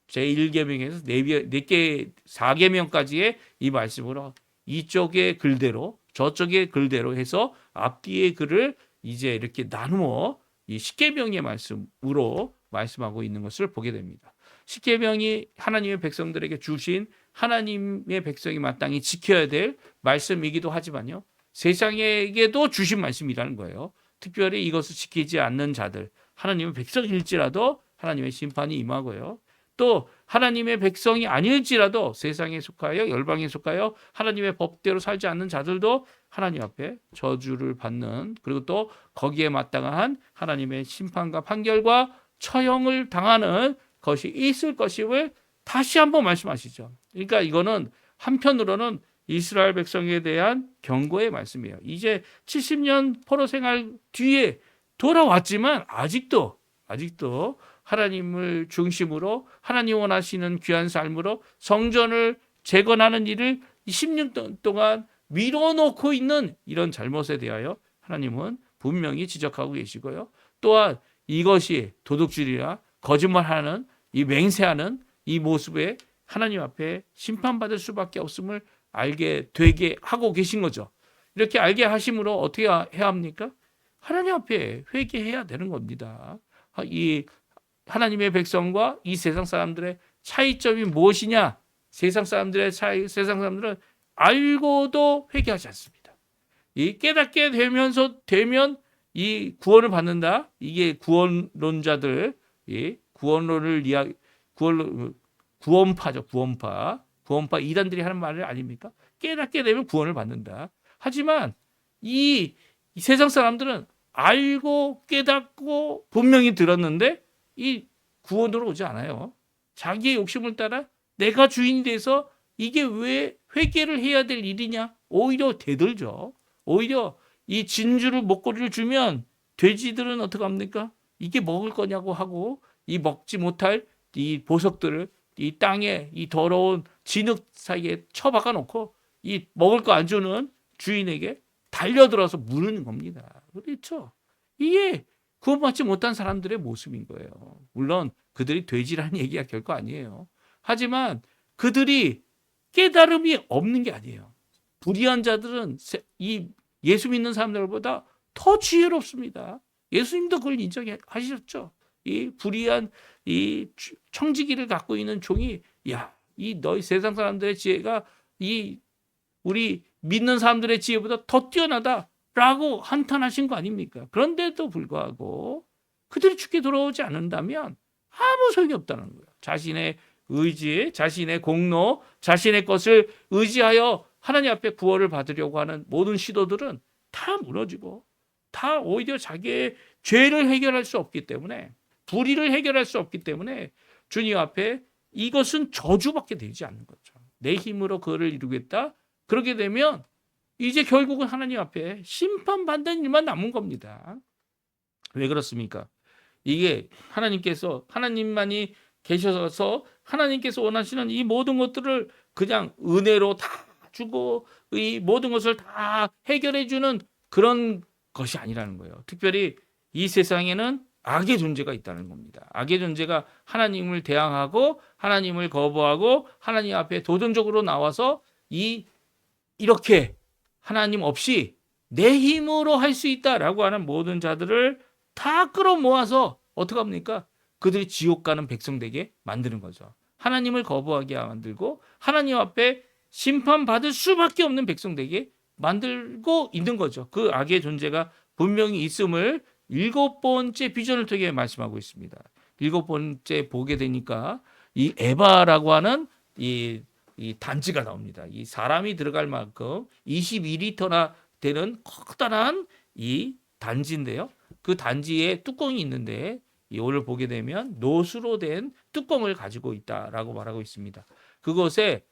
제1계명에서 4개 4계명까지의 이 말씀으로 이쪽의 글대로 저쪽의 글대로 해서 앞뒤의 글을 이제 이렇게 나누어 이 십계명의 말씀으로 말씀하고 있는 것을 보게 됩니다. 십계명이 하나님의 백성들에게 주신 하나님의 백성이 마땅히 지켜야 될 말씀이기도 하지만요. 세상에게도 주신 말씀이라는 거예요. 특별히 이것을 지키지 않는 자들, 하나님의 백성일지라도 하나님의 심판이 임하고요. 또 하나님의 백성이 아닐지라도 세상에 속하여 열방에 속하여 하나님의 법대로 살지 않는 자들도 하나님 앞에 저주를 받는 그리고 또 거기에 마땅한 하나님의 심판과 판결과 처형을 당하는 것이 있을 것임을 다시 한번 말씀하시죠. 그러니까 이거는 한편으로는 이스라엘 백성에 대한 경고의 말씀이에요. 이제 70년 포로 생활 뒤에 돌아왔지만 아직도 하나님을 중심으로 하나님 원하시는 귀한 삶으로 성전을 재건하는 일을 10년 동안 미뤄놓고 있는 이런 잘못에 대하여 하나님은 분명히 지적하고 계시고요. 또한 이것이 도둑질이라 거짓말하는 이 맹세하는 이 모습에 하나님 앞에 심판받을 수밖에 없음을 알게 되게 하고 계신 거죠. 이렇게 알게 하심으로 어떻게 해야 합니까? 하나님 앞에 회개해야 되는 겁니다. 이 하나님의 백성과 이 세상 사람들의 차이점이 무엇이냐? 세상 사람들은 알고도 회개하지 않습니다. 이 깨닫게 되면 이 구원을 받는다. 이게 구원론자들, 구원파죠. 구원파 이단들이 하는 말 아닙니까? 깨닫게 되면 구원을 받는다. 하지만 이 세상 사람들은 알고 깨닫고 분명히 들었는데 이 구원으로 오지 않아요. 자기의 욕심을 따라 내가 주인이 돼서 이게 왜 회개를 해야 될 일이냐? 오히려 대들죠. 오히려 이 진주를 목걸이를 주면 돼지들은 어떻게 합니까? 이게 먹을 거냐고 하고 이 먹지 못할 이 보석들을 이 땅에 이 더러운 진흙 사이에 처박아 놓고 이 먹을 거 안 주는 주인에게 달려들어서 물는 겁니다. 그렇죠? 이게 구원받지 못한 사람들의 모습인 거예요. 물론 그들이 돼지라는 얘기가 결코 아니에요. 하지만 그들이 깨달음이 없는 게 아니에요. 불의한 자들은 이 예수 믿는 사람들보다 더 지혜롭습니다. 예수님도 그걸 인정하셨죠. 이 불의한 이 청지기를 갖고 있는 종이 이 너희 세상 사람들의 지혜가 이 우리 믿는 사람들의 지혜보다 더 뛰어나다라고 한탄하신 거 아닙니까? 그런데도 불구하고 그들이 죽게 돌아오지 않는다면 아무 소용이 없다는 거예요. 자신의 의지, 자신의 공로, 자신의 것을 의지하여 하나님 앞에 구원을 받으려고 하는 모든 시도들은 다 무너지고 다 오히려 자기의 죄를 해결할 수 없기 때문에 불의를 해결할 수 없기 때문에 주님 앞에 이것은 저주밖에 되지 않는 거죠. 내 힘으로 그거를 이루겠다. 그렇게 되면 이제 결국은 하나님 앞에 심판받는 일만 남은 겁니다. 왜 그렇습니까? 이게 하나님만이 계셔서 하나님께서 원하시는 이 모든 것들을 그냥 은혜로 다 주고 이 모든 것을 다 해결해 주는 그런 것이 아니라는 거예요. 특별히 이 세상에는 악의 존재가 있다는 겁니다. 악의 존재가 하나님을 대항하고 하나님을 거부하고 하나님 앞에 도전적으로 나와서 이렇게 하나님 없이 내 힘으로 할 수 있다라고 하는 모든 자들을 다 끌어모아서 어떻게 합니까? 그들이 지옥 가는 백성 되게 만드는 거죠. 하나님을 거부하게 만들고 하나님 앞에 심판받을 수밖에 없는 백성 되게 만들고 있는 거죠. 그 악의 존재가 분명히 있음을 7번째 비전을 통해 말씀하고 있습니다. 7번째 보게 되니까 이 에바라고 하는 이 단지가 나옵니다. 이 사람이 들어갈 만큼 22리터나 되는 커다란 이 단지인데요. 그 단지에 뚜껑이 있는데 오늘 보게 되면 노수로 된 뚜껑을 가지고 있다라고 말하고 있습니다. 그것에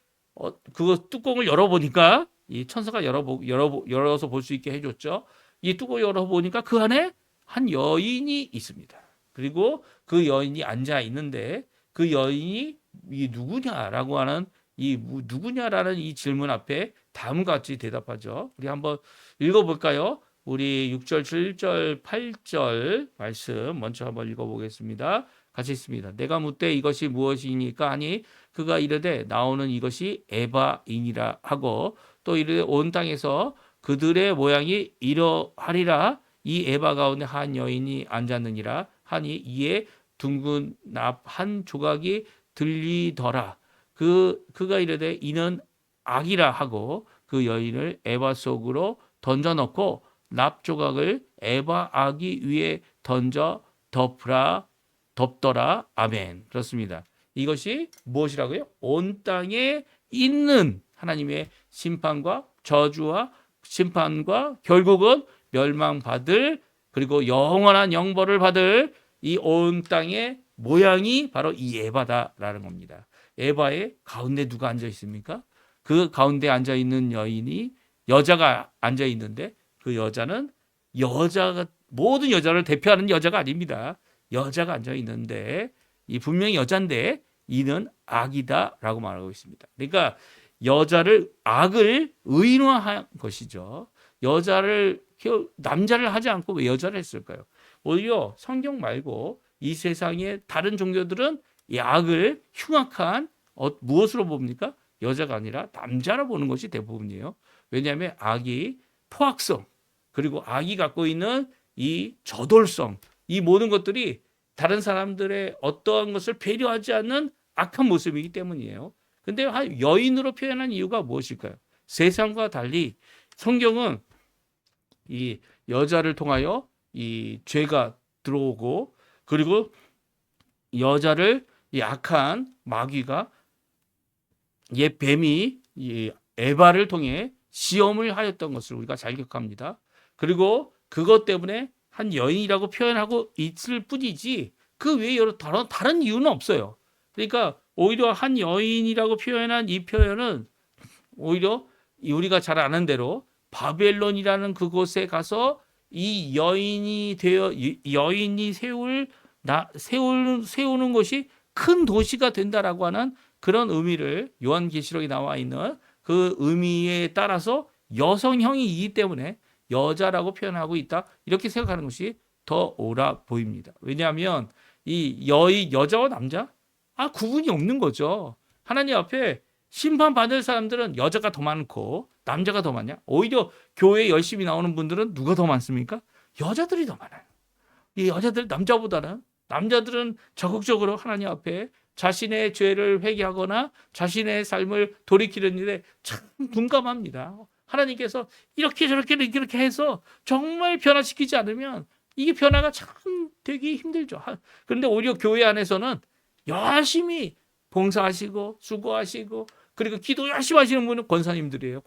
그거 뚜껑을 열어보니까 이 천사가 열어서 볼 수 있게 해줬죠. 이 뚜껑을 열어보니까 그 안에 한 여인이 있습니다. 그리고 그 여인이 앉아 있는데 그 여인이 이 누구냐라고 하는 누구냐라는 이 질문 앞에 다음과 같이 대답하죠. 우리 한번 읽어볼까요? 우리 6절, 7절, 8절 말씀 먼저 한번 읽어보겠습니다. 같이 있습니다. 내가 묻되 이것이 무엇이니까 하니 그가 이르되 나오는 이것이 에바이니라 하고 또 이르되 온 땅에서 그들의 모양이 이러하리라 이 에바 가운데 한 여인이 앉았느니라 하니 이에 둥근 납 한 조각이 들리더라. 그가 이르되 이는 악이라 하고 그 여인을 에바 속으로 던져넣고 납 조각을 에바 아기 위에 던져 덮더라. 아멘. 그렇습니다. 이것이 무엇이라고요? 온 땅에 있는 하나님의 심판과 저주와 심판과 결국은 멸망받을 그리고 영원한 영벌을 받을 이 온 땅의 모양이 바로 이 에바다라는 겁니다. 에바의 가운데 누가 앉아 있습니까? 그 가운데 앉아 있는 여자가 앉아 있는데 그 여자는 모든 여자를 대표하는 여자가 아닙니다. 여자가 앉아 있는데 이 분명히 여자인데 이는 악이다라고 말하고 있습니다. 그러니까 악을 의인화한 것이죠. 남자를 하지 않고 왜 여자를 했을까요? 오히려 성경 말고 이 세상의 다른 종교들은 이 악을 흉악한 무엇으로 봅니까? 여자가 아니라 남자로 보는 것이 대부분이에요. 왜냐하면 악이 포악성 그리고 악이 갖고 있는 이 저돌성 이 모든 것들이 다른 사람들의 어떠한 것을 배려하지 않는 악한 모습이기 때문이에요. 근데 여인으로 표현한 이유가 무엇일까요? 세상과 달리 성경은 이 여자를 통하여 이 죄가 들어오고 그리고 여자를 이 악한 마귀가 옛 뱀이 이 에바를 통해 시험을 하였던 것을 우리가 잘 기억합니다. 그리고 그것 때문에 한 여인이라고 표현하고 있을 뿐이지 그 외에 여러 다른 이유는 없어요. 그러니까 오히려 한 여인이라고 표현한 이 표현은 오히려 우리가 잘 아는 대로 바벨론이라는 그곳에 가서 이 여인이 세우는 것이 큰 도시가 된다라고 하는 그런 의미를 요한계시록에 나와 있는 그 의미에 따라서 여성형이기 때문에 여자라고 표현하고 있다. 이렇게 생각하는 것이 더 옳아 보입니다. 왜냐하면 이 여자와 남자 구분이 없는 거죠. 하나님 앞에 심판받을 사람들은 여자가 더 많고 남자가 더 많냐? 오히려 교회에 열심히 나오는 분들은 누가 더 많습니까? 여자들이 더 많아요. 이 여자들 남자들은 적극적으로 하나님 앞에 자신의 죄를 회개하거나 자신의 삶을 돌이키는 일에 참 둔감합니다. 하나님께서 이렇게 저렇게 해서 정말 변화시키지 않으면 이게 변화가 참 되기 힘들죠. 그런데 오히려 교회 안에서는 열심히 봉사하시고 수고하시고 그리고 기도 열심히 하시는 분은 권사님들이에요.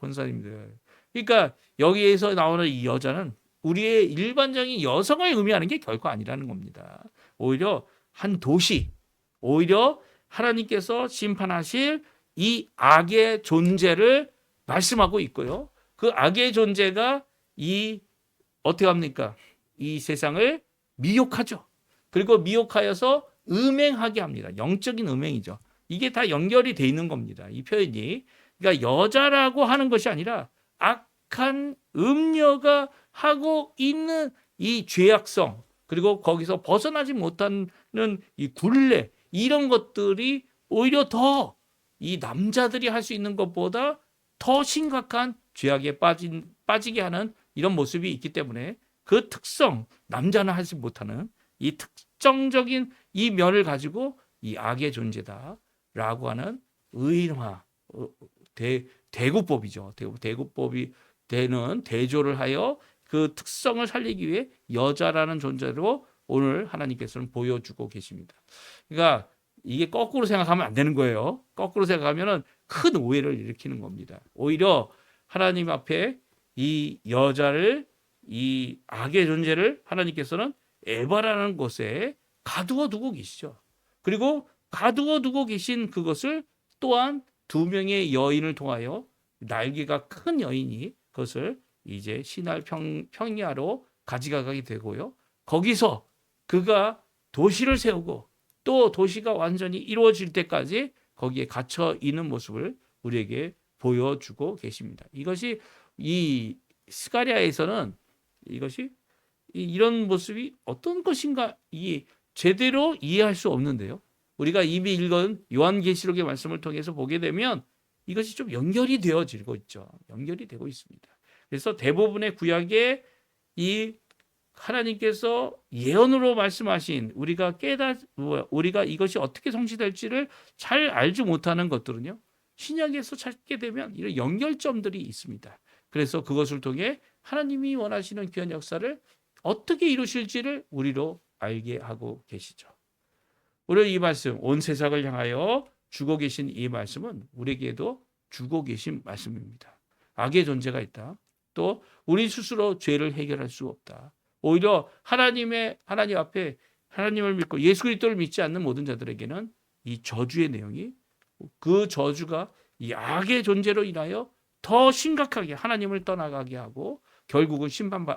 그러니까 여기에서 나오는 이 여자는 우리의 일반적인 여성을 의미하는 게 결코 아니라는 겁니다. 오히려 한 도시, 오히려 하나님께서 심판하실 이 악의 존재를 말씀하고 있고요. 그 악의 존재가 어떻게 합니까? 이 세상을 미혹하죠. 그리고 미혹하여서 음행하게 합니다. 영적인 음행이죠. 이게 다 연결이 돼 있는 겁니다. 이 표현이. 그러니까 여자라고 하는 것이 아니라 악한 음녀가 하고 있는 이 죄악성, 그리고 거기서 벗어나지 못하는 이 굴레, 이런 것들이 오히려 더 이 남자들이 할 수 있는 것보다 더 심각한 죄악에 빠지게 하는 이런 모습이 있기 때문에 그 특성, 남자는 하지 못하는 이 특정적인 이 면을 가지고 이 악의 존재다라고 하는 의인화, 대구법이죠. 대구법이 되는 대조를 하여 그 특성을 살리기 위해 여자라는 존재로 오늘 하나님께서는 보여주고 계십니다. 그러니까 이게 거꾸로 생각하면 안 되는 거예요. 거꾸로 생각하면은 큰 오해를 일으키는 겁니다. 오히려 하나님 앞에 이 여자를, 이 악의 존재를 하나님께서는 에바라는 곳에 가두어 두고 계시죠. 그리고 가두어 두고 계신 그것을 또한 두 명의 여인을 통하여, 날개가 큰 여인이 그것을 이제 신할 평야로 가져가게 되고요. 거기서 그가 도시를 세우고 또 도시가 완전히 이루어질 때까지 거기에 갇혀 있는 모습을 우리에게 보여주고 계십니다. 이것이 이 스가랴에서는 이것이 이런 모습이 어떤 것인가 제대로 이해할 수 없는데요. 우리가 이미 읽은 요한계시록의 말씀을 통해서 보게 되면 이것이 좀 연결이 되어지고 있죠. 연결이 되고 있습니다. 그래서 대부분의 구약에 이 하나님께서 예언으로 말씀하신 우리가 이것이 어떻게 성취될지를 잘 알지 못하는 것들은요, 신약에서 찾게 되면 이런 연결점들이 있습니다. 그래서 그것을 통해 하나님이 원하시는 귀한 역사를 어떻게 이루실지를 우리로 알게 하고 계시죠. 오늘 이 말씀, 온 세상을 향하여 주고 계신 이 말씀은 우리에게도 주고 계신 말씀입니다. 악의 존재가 있다. 또 우리 스스로 죄를 해결할 수 없다. 오히려 하나님 앞에 하나님을 믿고 예수 그리스도를 믿지 않는 모든 자들에게는 이 저주의 내용이, 그 저주가 이 악의 존재로 인하여 더 심각하게 하나님을 떠나가게 하고 결국은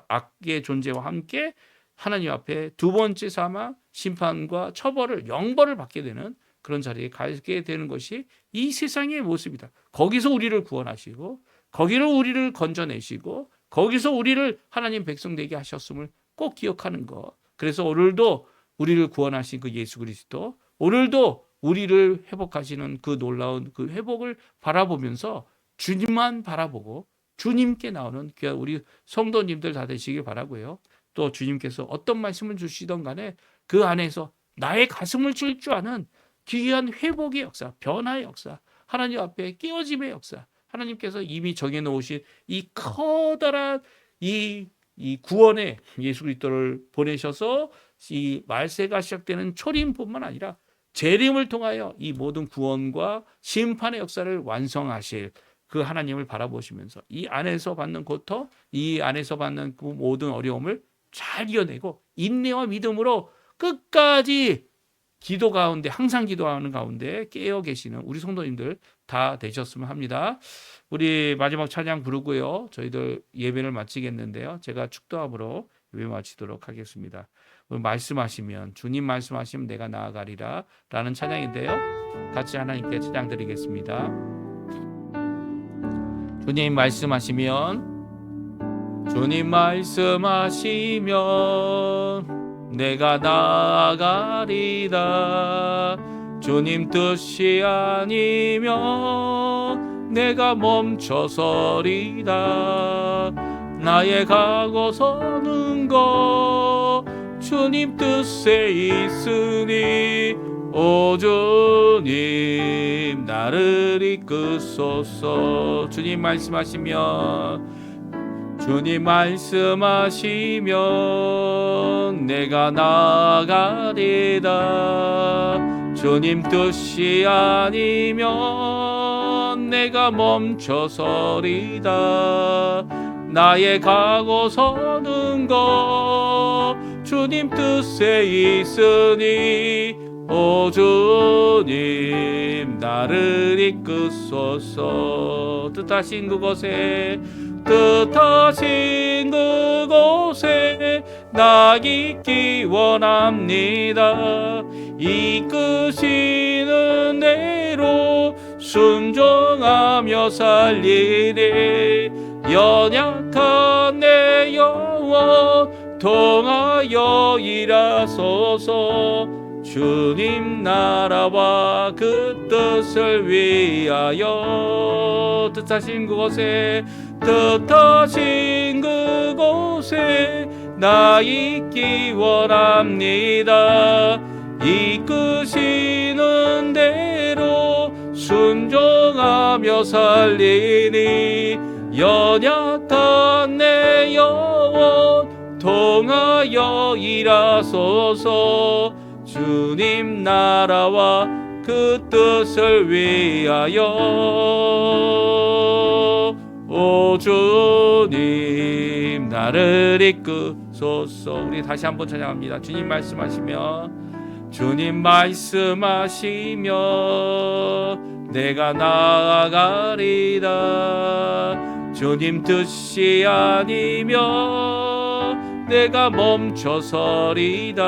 악의 존재와 함께 하나님 앞에 두 번째 사망, 심판과 처벌을, 영벌을 받게 되는 그런 자리에 가게 되는 것이 이 세상의 모습이다. 거기서 우리를 구원하시고 거기로 우리를 건져내시고 거기서 우리를 하나님 백성 되게 하셨음을 꼭 기억하는 것. 그래서 오늘도 우리를 구원하신 그 예수 그리스도, 오늘도 우리를 회복하시는 그 놀라운 그 회복을 바라보면서 주님만 바라보고 주님께 나오는 귀한 우리 성도님들 다 되시길 바라고요. 또 주님께서 어떤 말씀을 주시던 간에 그 안에서 나의 가슴을 칠 줄 아는 귀한 회복의 역사, 변화의 역사, 하나님 앞에 깨어짐의 역사, 하나님께서 이미 정해놓으신 이 커다란 이 구원의 예수 그리스도를 보내셔서 이 말세가 시작되는 초림뿐만 아니라 재림을 통하여 이 모든 구원과 심판의 역사를 완성하실 그 하나님을 바라보시면서 이 안에서 받는 고통, 이 안에서 받는 그 모든 어려움을 잘 이겨내고 인내와 믿음으로 끝까지 기도 가운데, 항상 기도하는 가운데 깨어 계시는 우리 성도님들 다 되셨으면 합니다. 우리 마지막 찬양 부르고요. 저희들 예배를 마치겠는데요. 제가 축도함으로 예배 마치도록 하겠습니다. 말씀하시면, 주님 말씀하시면 내가 나아가리라 라는 찬양인데요. 같이 하나님께 찬양 드리겠습니다. 주님 말씀하시면, 주님 말씀하시면 내가 나아가리다. 주님 뜻이 아니면 내가 멈춰서리다. 나의 가고 서는 것 주님 뜻에 있으니 오 주님 나를 이끄소서. 주님 말씀하시면, 주님 말씀하시면 내가 나아가리다. 주님 뜻이 아니면 내가 멈춰서리다. 나의 가고 서는 것 주님 뜻에 있으니 오 주님 나를 이끄소서. 뜻하신 그곳에 나 있기 원합니다. 이끄시는 대로 순종하며 살리리. 연약한 내 영혼 통하여 일하소서. 주님 나라와 그 뜻을 위하여 뜻하신 그곳에 나 있기 원합니다. 이끄시는 대로 순종하며 살리니 연약한 내 영혼 통하여 일하소서. 주님 나라와 그 뜻을 위하여 오 주님 나를 이끄소서. 우리 다시 한번 찬양합니다. 주님 말씀하시며 내가 나아가리다. 주님 뜻이 아니면 내가 멈춰서리다.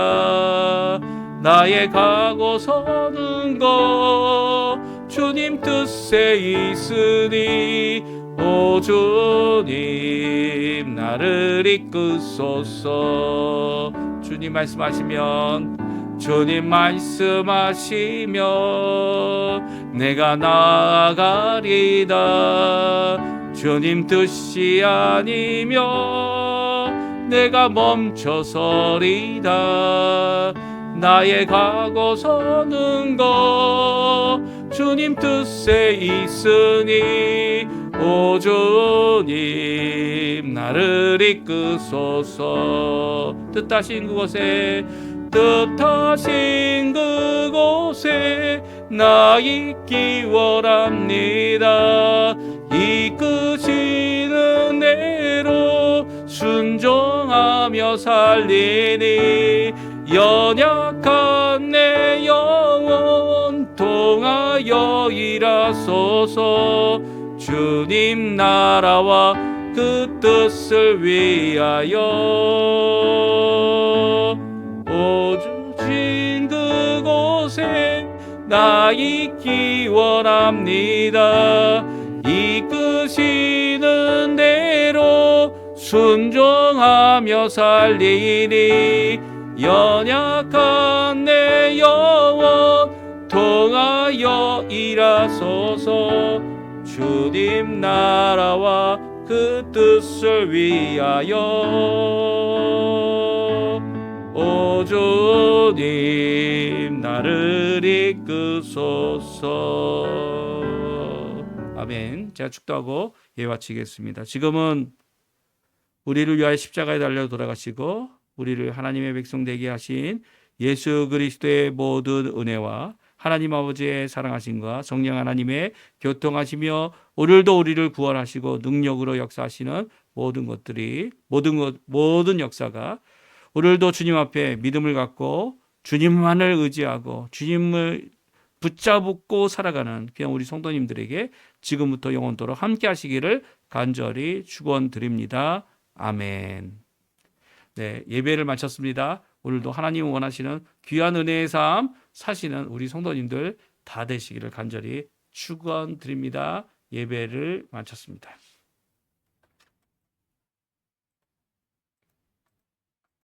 나의 가고 서는 것 주님 뜻에 있으니 오 주님 나를 이끄소서. 주님 말씀하시면 내가 나아가리다. 주님 뜻이 아니면 내가 멈춰서리다. 나의 가고 서는 것 주님 뜻에 있으니 오 주님 나를 이끄소서. 뜻하신 그곳에 나 있기 원합니다. 이끄시는 대로 순종하며 살리니 연약한 내 영혼 통하여 일하소서. 주님 나라와 그 뜻을 위하여 오 주신 그곳에 나 있기 원합니다. 이끄시는 대로 순종하며 살리니 연약한 내 영혼 통하여 일하소서. 주님 나라와 그 뜻을 위하여 오 주님 나를 이끄소서. 아멘. 제가 축도하고 예배 마치겠습니다. 지금은 우리를 위하여 십자가에 달려 돌아가시고 우리를 하나님의 백성 되게 하신 예수 그리스도의 모든 은혜와 하나님 아버지의 사랑하심과 성령 하나님의 교통하시며 오늘도 우리를 구원하시고 능력으로 역사하시는 모든 역사가 오늘도 주님 앞에 믿음을 갖고 주님만을 의지하고 주님을 붙잡고 살아가는 그냥 우리 성도님들에게 지금부터 영원토록 함께 하시기를 간절히 축원드립니다. 아멘. 네, 예배를 마쳤습니다. 오늘도 하나님 원하시는 귀한 은혜의 삶 사시는 우리 성도님들 다 되시기를 간절히 축원드립니다. 예배를 마쳤습니다.